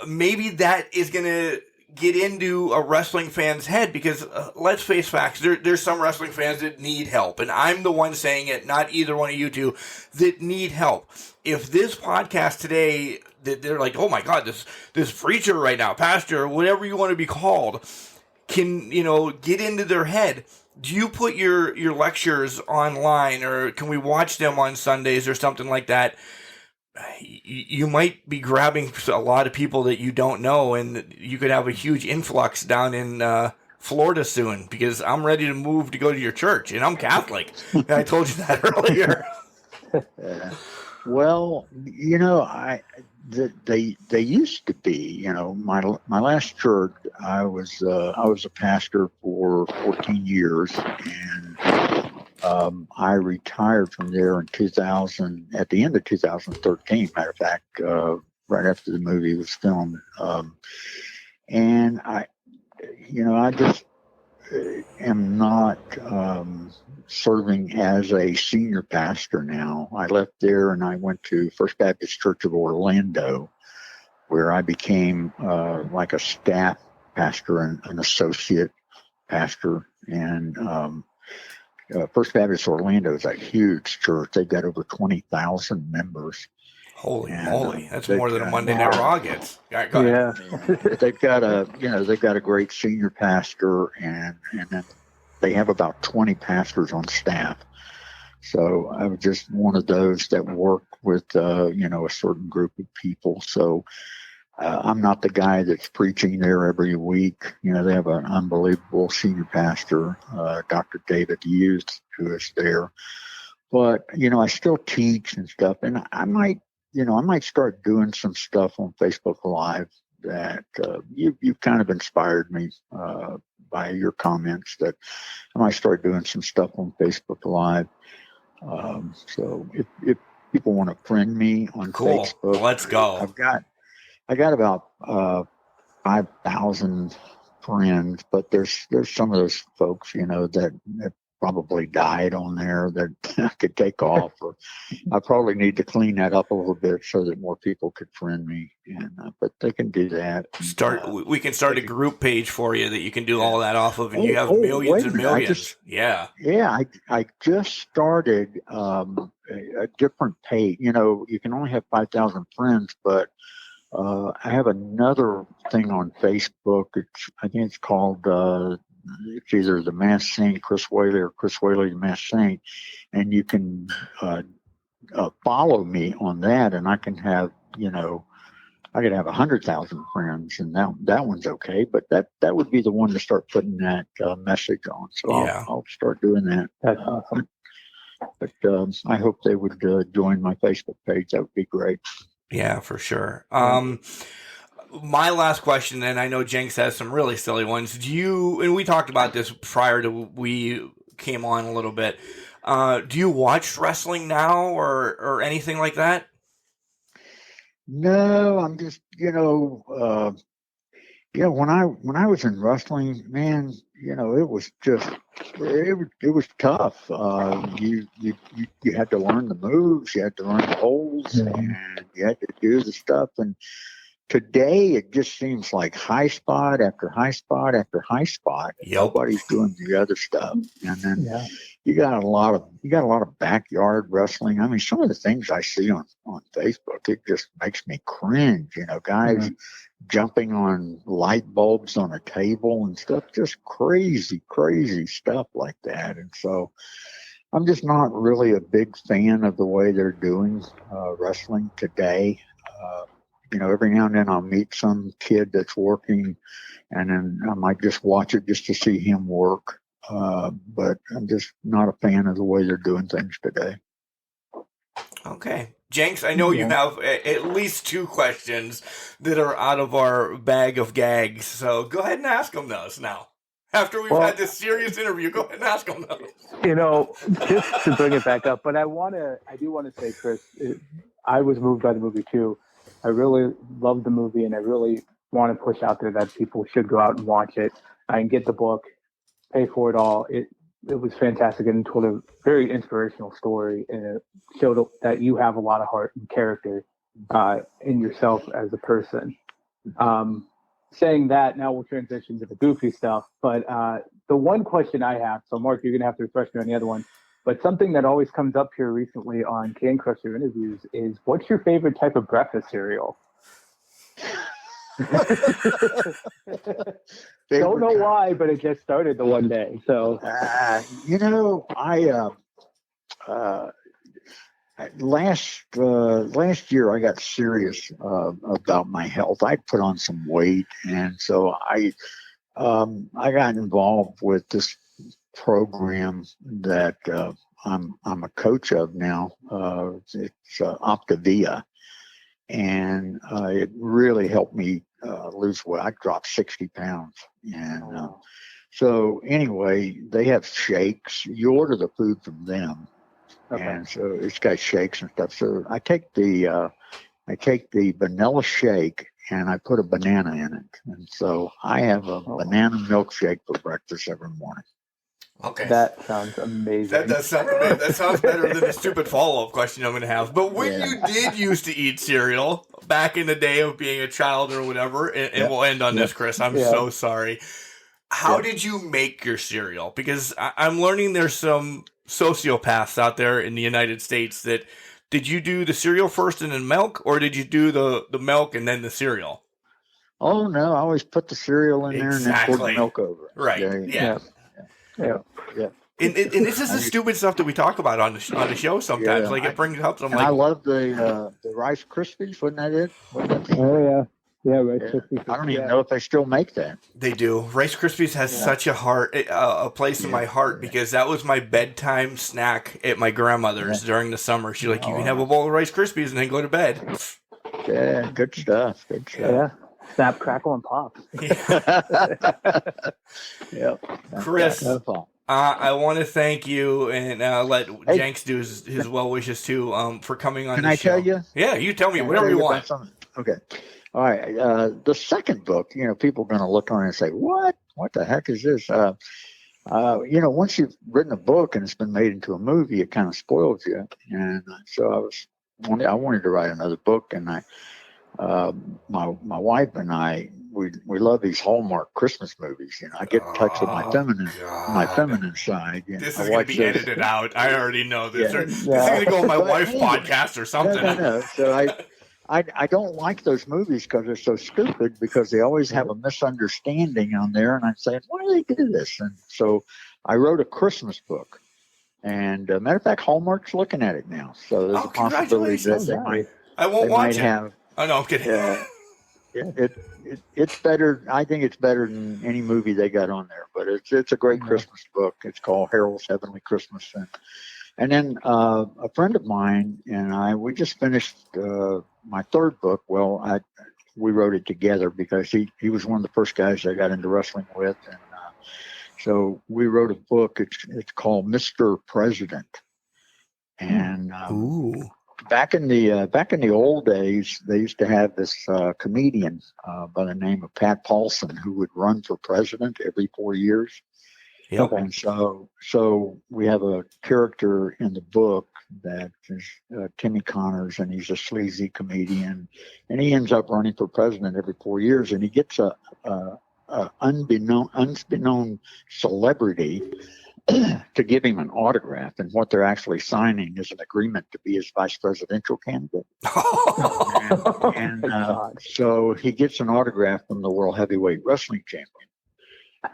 Maybe that is going to get into a wrestling fan's head because let's face facts, there's some wrestling fans that need help, and I'm the one saying it, not either one of you two, that need help. If this podcast today, that they're like, oh my God, this preacher right now, pastor, whatever you want to be called, can get into their head. Do you put your lectures online, or can we watch them on Sundays or something like that? You might be grabbing a lot of people that you don't know, and you could have a huge influx down in Florida soon, because I'm ready to move to go to your church, and I'm Catholic. And I told you that earlier.
Well, they used to be, my last church, I was a pastor for 14 years, and I retired from there in 2000, at the end of 2013, matter of fact, right after the movie was filmed. And I just am not serving as a senior pastor now. I left there and I went to First Baptist Church of Orlando, where I became like a staff pastor and an associate pastor. And First Baptist Orlando is a huge church. They've got over 20,000 members.
Holy moly! That's more than a Monday Night Raw gets.
Yeah.
They've got a great senior pastor, and then they have about 20 pastors on staff. So I was just one of those that work with a certain group of people. So I'm not the guy that's preaching there every week. They have an unbelievable senior pastor, Dr. David Youth, who is there. But I still teach and stuff, and I might start doing some stuff on Facebook Live that you've kind of inspired me by your comments, that I might start doing some stuff on Facebook Live. So if people want to friend me on Facebook,
let's go.
I got about 5,000 friends, but there's some of those folks, that probably died on there that I could take off, or I probably need to clean that up a little bit so that more people could friend me. And but they can do that.
We can start a group page for you that you can do all that off of, and you have millions and millions.
I just started a different page. You can only have 5,000 friends, but I have another thing on Facebook. I think it's called. It's either the Masked Saint Chris Whaley or Chris Whaley the Masked Saint, and you can follow me on that, and I can have 100,000 friends, and that one's okay. But that would be the one to start putting that message on. So I'll start doing that.
That's awesome.
But I hope they would join my Facebook page. That would be great.
Yeah, for sure. My last question, and I know Jenks has some really silly ones. And we talked about this prior to we came on a little bit. Do you watch wrestling now or anything like that?
No, I'm just, when I was in wrestling, man, it was just it was tough. You had to learn the moves, you had to learn the holds, and you had to do the stuff. And today, it just seems like high spot after high spot after high spot.
Yep.
Nobody's doing the other stuff, and then you got a lot of backyard wrestling. I mean, some of the things I see on Facebook, it just makes me cringe. Guys jumping on light bulbs on a table and stuff, just crazy stuff like that. And so, I'm just not really a big fan of the way they're doing wrestling today. Every now and then I'll meet some kid that's working, and then I might just watch it just to see him work. But I'm just not a fan of the way they're doing things today.
Okay. Jenks, I know you have at least 2 questions that are out of our bag of gags, so go ahead and ask them those now. After we've had this serious interview, go ahead and ask them those.
Just to bring it back up, but I do want to say, Chris, I was moved by the movie too. I really love the movie, and I really want to push out there that people should go out and watch it and get the book, pay for it all. It was fantastic and told a very inspirational story, and it showed that you have a lot of heart and character in yourself as a person. Saying that, now we'll transition to the goofy stuff. But the one question I have, so Mark, you're going to have to refresh me on the other one, but something that always comes up here recently on Can Crusher interviews is, what's your favorite type of breakfast cereal? Don't know why, but it just started the one day. So, last year I got serious about my health. I put on some weight, and so I got involved with this program that I'm a coach of now. It's Optavia, and it really helped me lose weight. I dropped 60 pounds, and so anyway, they have shakes. You order the food from them, and so it's got shakes and stuff. So I take the vanilla shake and I put a banana in it, and so I have a banana milkshake for breakfast every morning.
Okay.
That sounds amazing.
That does sound amazing. That sounds better than the stupid follow-up question I'm going to have. But when you did used to eat cereal, back in the day of being a child or whatever, and we'll end on this, Chris. I'm so sorry. How did you make your cereal? Because I'm learning there's some sociopaths out there in the United States that, did you do the cereal first and then milk, or did you do the milk and then the cereal?
Oh, no. I always put the cereal in there and then pour the milk over it.
Right. Yeah. And this is the stupid stuff that we talk about on the show sometimes.
Yeah,
like it brings up.
I love the Rice Krispies. Wasn't that it?
Oh yeah, Rice Krispies.
I don't even know if they still make that.
They do. Rice Krispies has such a place in my heart, because that was my bedtime snack at my grandmother's during the summer. She's like, you can have a bowl of Rice Krispies and then go to bed.
Yeah, good stuff.
Yeah. Snap, crackle, and pop.
Chris, I want to thank you, and let Jenks do his well wishes too, for coming on.
Can
the
I
show.
tell you?
Yeah, you tell me whatever you want.
Okay. All right. The second book, people are going to look on it and say, "What? What the heck is this?" Once you've written a book and it's been made into a movie, it kind of spoils you. And so I wanted to write another book, and my wife and I, we love these Hallmark Christmas movies. I get in touch with my feminine side.
This is going to be edited out. I already know this. This is going to go on my wife's podcast or something.
No. So I don't like those movies because they're so stupid, because they always have a misunderstanding on there. And I'm saying, why do they do this? And so I wrote a Christmas book. And matter of fact, Hallmark's looking at it now. So there's a possibility that they might.
I won't watch it.
Have.
Oh no, I'm kidding.
It's better. I think it's better than any movie they got on there. But it's a great Christmas book. It's called Harold's Heavenly Christmas. And then a friend of mine and we just finished my third book. Well, we wrote it together because he was one of the first guys I got into wrestling with, and so we wrote a book. It's called Mr. President, and
Ooh.
back in the old days, they used to have this comedian by the name of Pat Paulson who would run for president every 4 years.
Yep.
And so we have a character in the book that is Timmy Connors, and he's a sleazy comedian, and he ends up running for president every 4 years, and he gets a unbeknown celebrity to give him an autograph, and what they're actually signing is an agreement to be his vice presidential candidate. So he gets an autograph from the World Heavyweight Wrestling Champion.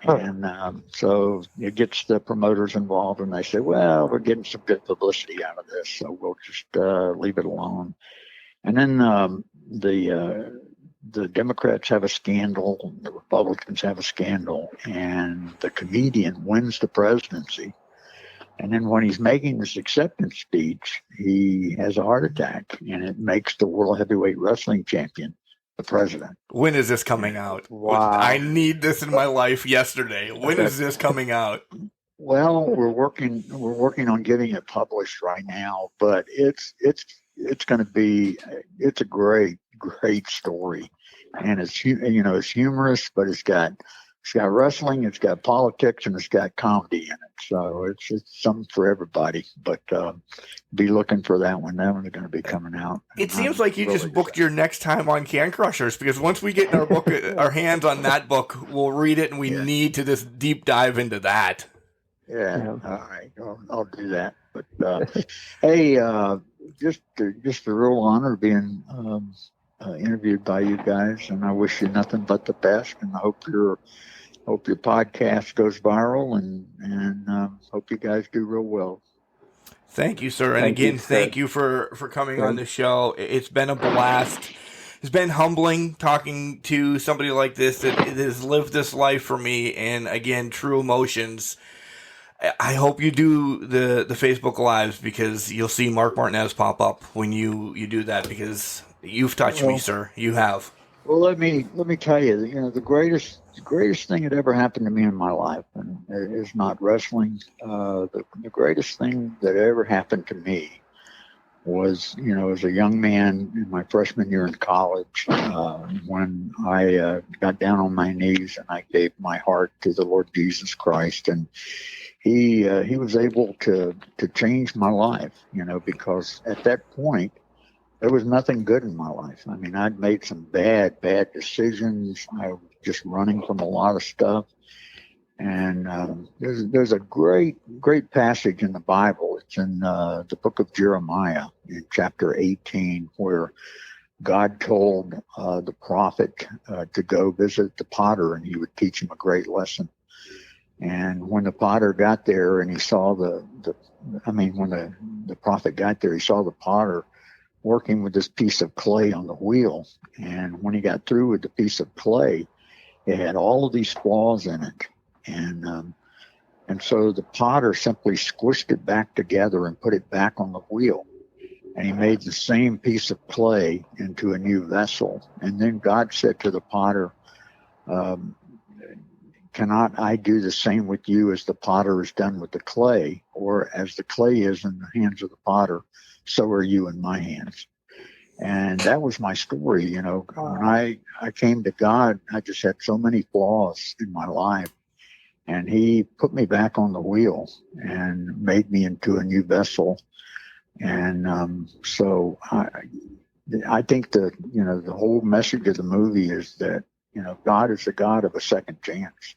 And so it gets the promoters involved, and they say, well, we're getting some good publicity out of this, so we'll just leave it alone. And then the Democrats have a scandal, the Republicans have a scandal, and the comedian wins the presidency. And then when he's making this acceptance speech, he has a heart attack, and it makes the World Heavyweight Wrestling Champion the president.
When is this coming out?
Wow.
I need this in my life yesterday. When is this coming out?
Well, we're working on getting it published right now, but it's going to be, it's a great story, and it's humorous, but it's got wrestling, it's got politics, and it's got comedy in it. So it's something for everybody. But be looking for that one. That one's going to be coming out.
It seems like you just booked your next time on Can Crushers, because once we get our book, our hands on that book, we'll read it, and we need to just deep dive into that.
Yeah. All right. I'll do that. But hey, just a real honor being interviewed by you guys, and I wish you nothing but the best, and I hope your podcast goes viral, and hope you guys do real well.
Thank you, sir. And again, thank you for coming on the show. It's been a blast. It's been humbling talking to somebody like this that has lived this life for me, and again, true emotions. I hope you do the Facebook Lives, because you'll see Mark Martinez pop up when you do that, because you've touched me, sir. You have.
Well, let me tell you, the greatest thing that ever happened to me in my life, and it is not wrestling. The greatest thing that ever happened to me was, as a young man in my freshman year in college, when I got down on my knees and I gave my heart to the Lord Jesus Christ, and he was able to change my life, because at that point, there was nothing good in my life. I mean, I'd made some bad decisions. I was just running from a lot of stuff. And there's a great passage in the Bible. It's in the book of Jeremiah in chapter 18, where God told the prophet to go visit the potter, and he would teach him a great lesson. And when the potter got there and he saw when the prophet got there, he saw the potter working with this piece of clay on the wheel. And when he got through with the piece of clay, it had all of these flaws in it. And so the potter simply squished it back together and put it back on the wheel. And he made the same piece of clay into a new vessel. And then God said to the potter, cannot I do the same with you as the potter has done with the clay? Or as the clay is in the hands of the potter, so are you in my hands. And that was my story. When I came to God, I just had so many flaws in my life. And he put me back on the wheel and made me into a new vessel. And so I think the whole message of the movie is that, God is the God of a second chance.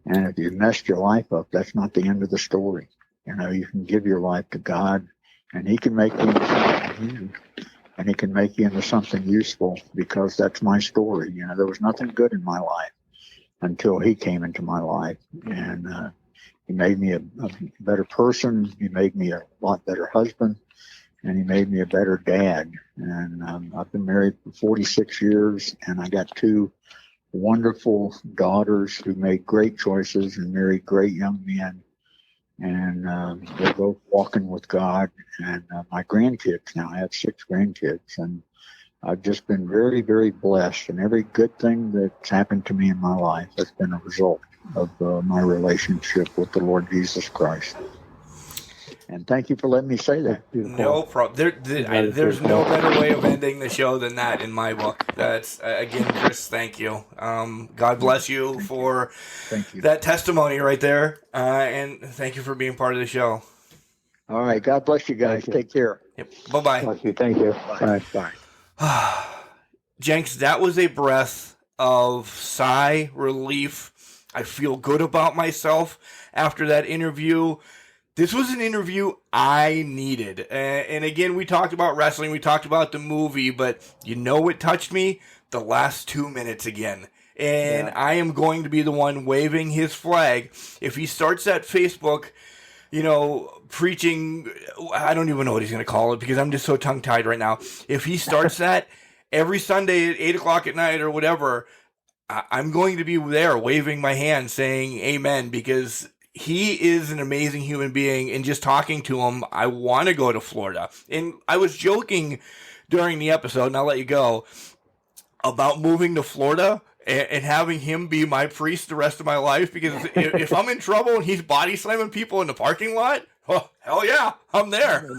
And if you messed your life up, that's not the end of the story. You can give your life to God, and he can make you into something, and he can make you into something useful, because that's my story. There was nothing good in my life until he came into my life, and he made me a better person. He made me a lot better husband, and he made me a better dad. And I've been married for 46 years, and I got 2 wonderful daughters who made great choices and married great young men. And they're both walking with God. And my grandkids now, I have 6 grandkids, and I've just been very, very blessed, and every good thing that's happened to me in my life has been a result of my relationship with the Lord Jesus Christ. And thank you for letting me say that.
No problem. There's no better way of ending the show than that in my book. That's, again, Chris, thank you. God bless you for that testimony right there. And thank you for being part of the show.
All right. God bless you guys. Take care.
Yep. Bye-bye.
Bless you. Thank you. Bye.
Bye.
Jenks, that was a breath of sigh, relief. I feel good about myself after that interview. This was an interview I needed. And again, we talked about wrestling, we talked about the movie, but you know what touched me? The last 2 minutes again. And I am going to be the one waving his flag. If he starts that Facebook, preaching, I don't even know what he's going to call it because I'm just so tongue-tied right now. If he starts that every Sunday at 8 o'clock at night or whatever, I'm going to be there waving my hand saying amen, because he is an amazing human being, and just talking to him, I want to go to Florida. And I was joking during the episode, and I'll let you go, about moving to Florida and having him be my priest the rest of my life, because if I'm in trouble and he's body slamming people in the parking lot, oh, hell yeah, I'm there.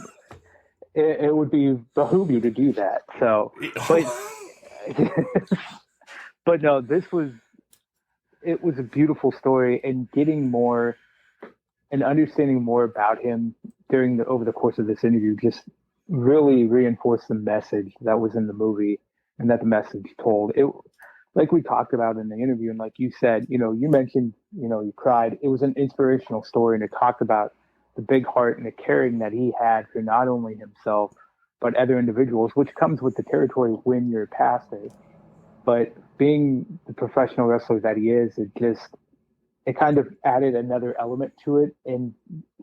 It would behoove you to do that. So, but no, it was a beautiful story, and getting more and understanding more about him over the course of this interview just really reinforced the message that was in the movie and that the message told. It, like we talked about in the interview, and like you said, you mentioned, you cried. It was an inspirational story, and it talked about the big heart and the caring that he had for not only himself, but other individuals, which comes with the territory when you're a pastor. But being the professional wrestler that he is, it kind of added another element to it, and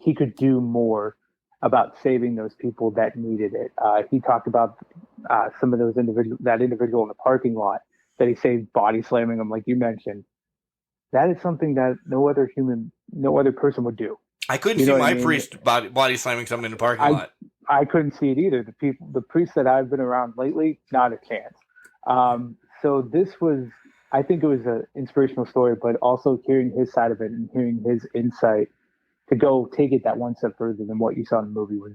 he could do more about saving those people that needed it. He talked about some of that individual in the parking lot that he saved body slamming him, like you mentioned. That is something that no other person would do.
I couldn't see my priest body slamming someone in the parking lot.
I couldn't see it either. The priests that I've been around lately, not a chance. So I think it was an inspirational story, but also hearing his side of it and hearing his insight to go take it that one step further than what you saw in the movie was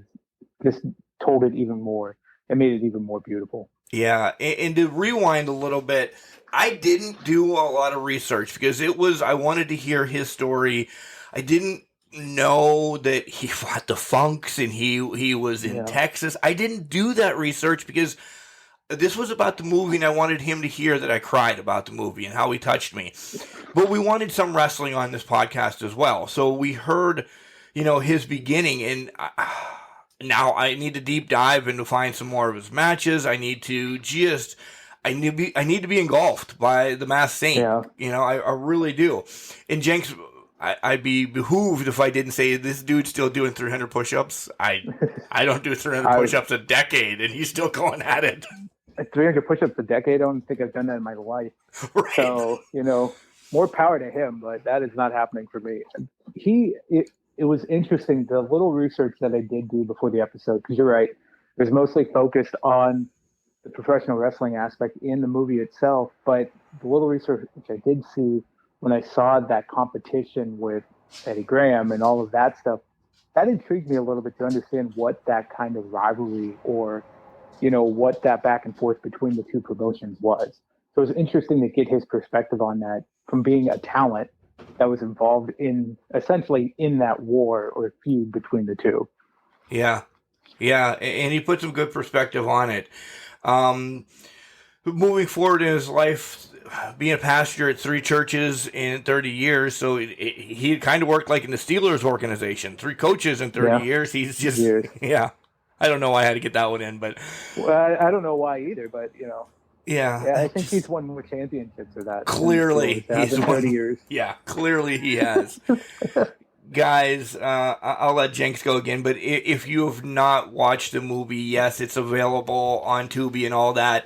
just told it even more and made it even more beautiful.
Yeah, and to rewind a little bit, I didn't do a lot of research because I wanted to hear his story. I didn't know that he fought the Funks and he was in Texas. I didn't do that research because this was about the movie, and I wanted him to hear that I cried about the movie and how he touched me. But we wanted some wrestling on this podcast as well. So we heard, his beginning, and now I need to deep dive and to find some more of his matches. I need to be engulfed by the Masked Saint. Yeah. I really do. And Jenks, I'd be behooved if I didn't say this dude's still doing 300 push-ups. I don't do 300 push-ups a decade, and he's still going at it.
300 push-ups a decade, I don't think I've done that in my life. Right. So, more power to him, but that is not happening for me. It was interesting, the little research that I did do before the episode, because you're right, it was mostly focused on the professional wrestling aspect in the movie itself, but the little research which I did see when I saw that competition with Eddie Graham and all of that stuff, that intrigued me a little bit to understand what that kind of rivalry or what that back and forth between the two promotions was. So it was interesting to get his perspective on that from being a talent that was involved essentially in that war or feud between the two.
Yeah. And he put some good perspective on it. Moving forward in his life, being a pastor at 3 churches in 30 years, so he kind of worked like in the Steelers organization, 3 coaches in 30 years. He's just, I don't know why I had to get that one in, but
I don't know why either, but
yeah,
I think he's won more championships for that.
Clearly,
he's won 30 years.
Yeah, clearly he has. Guys, I'll let Jenks go again, but if you have not watched the movie, yes, it's available on Tubi and all that.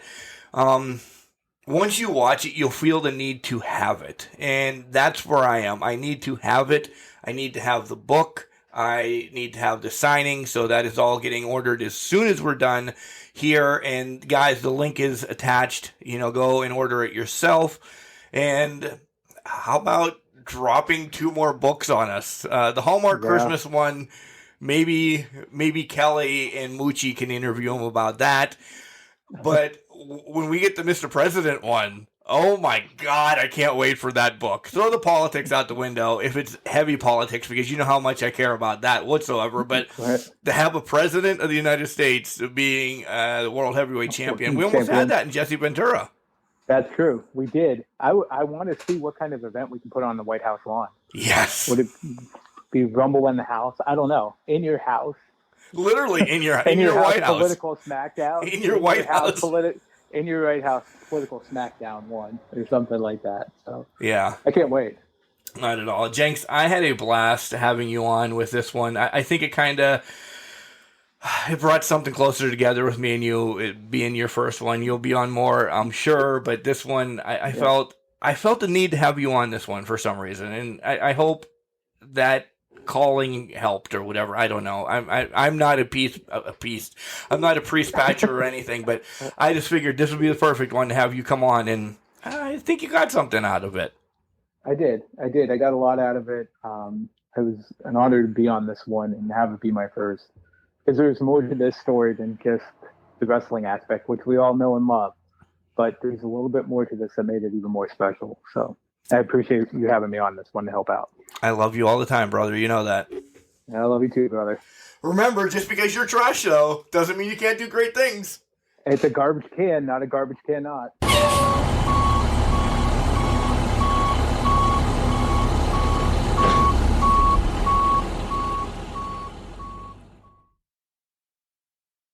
Once you watch it, you'll feel the need to have it, and that's where I am. I need to have it. I need to have the book. I need to have the signing, so that is all getting ordered as soon as we're done here. And guys, the link is attached. Go and order it yourself. And how about dropping 2 more books on us? The Hallmark Christmas one, maybe Kelly and Moochie can interview him about that. But when we get the Mr. President one, oh my God, I can't wait for that book. Throw the politics out the window if it's heavy politics, because you know how much I care about that whatsoever. But to have a president of the United States being the world heavyweight champion, we almost had that in Jesse Ventura.
That's true. We did. I want to see what kind of event we can put on the White House lawn.
Yes.
Would it be Rumble in the house? I don't know. In your house.
Literally in your
White
House.
Political smackdown.
In your White House.
In your White House political smackdown one or something like that. So
yeah.
I can't wait.
Not at all. Jenks, I had a blast having you on with this one. I think it kind of it brought something closer together with me and you. It being your first one, you'll be on more, I'm sure. But this one, I felt the need to have you on this one for some reason, and I hope that calling helped or whatever. I don't know. I'm not a priest patcher or anything, but I just figured this would be the perfect one to have you come on, and I think you got something out of it.
I did. I got a lot out of it. It was an honor to be on this one and have it be my first. Because there's more to this story than just the wrestling aspect, which we all know and love. But there's a little bit more to this that made it even more special. So I appreciate you having me on this one to help out.
I love you all the time, brother. You know that.
I love you too, brother.
Remember, just because you're trash, though, doesn't mean you can't do great things.
It's a garbage can, not a garbage cannot.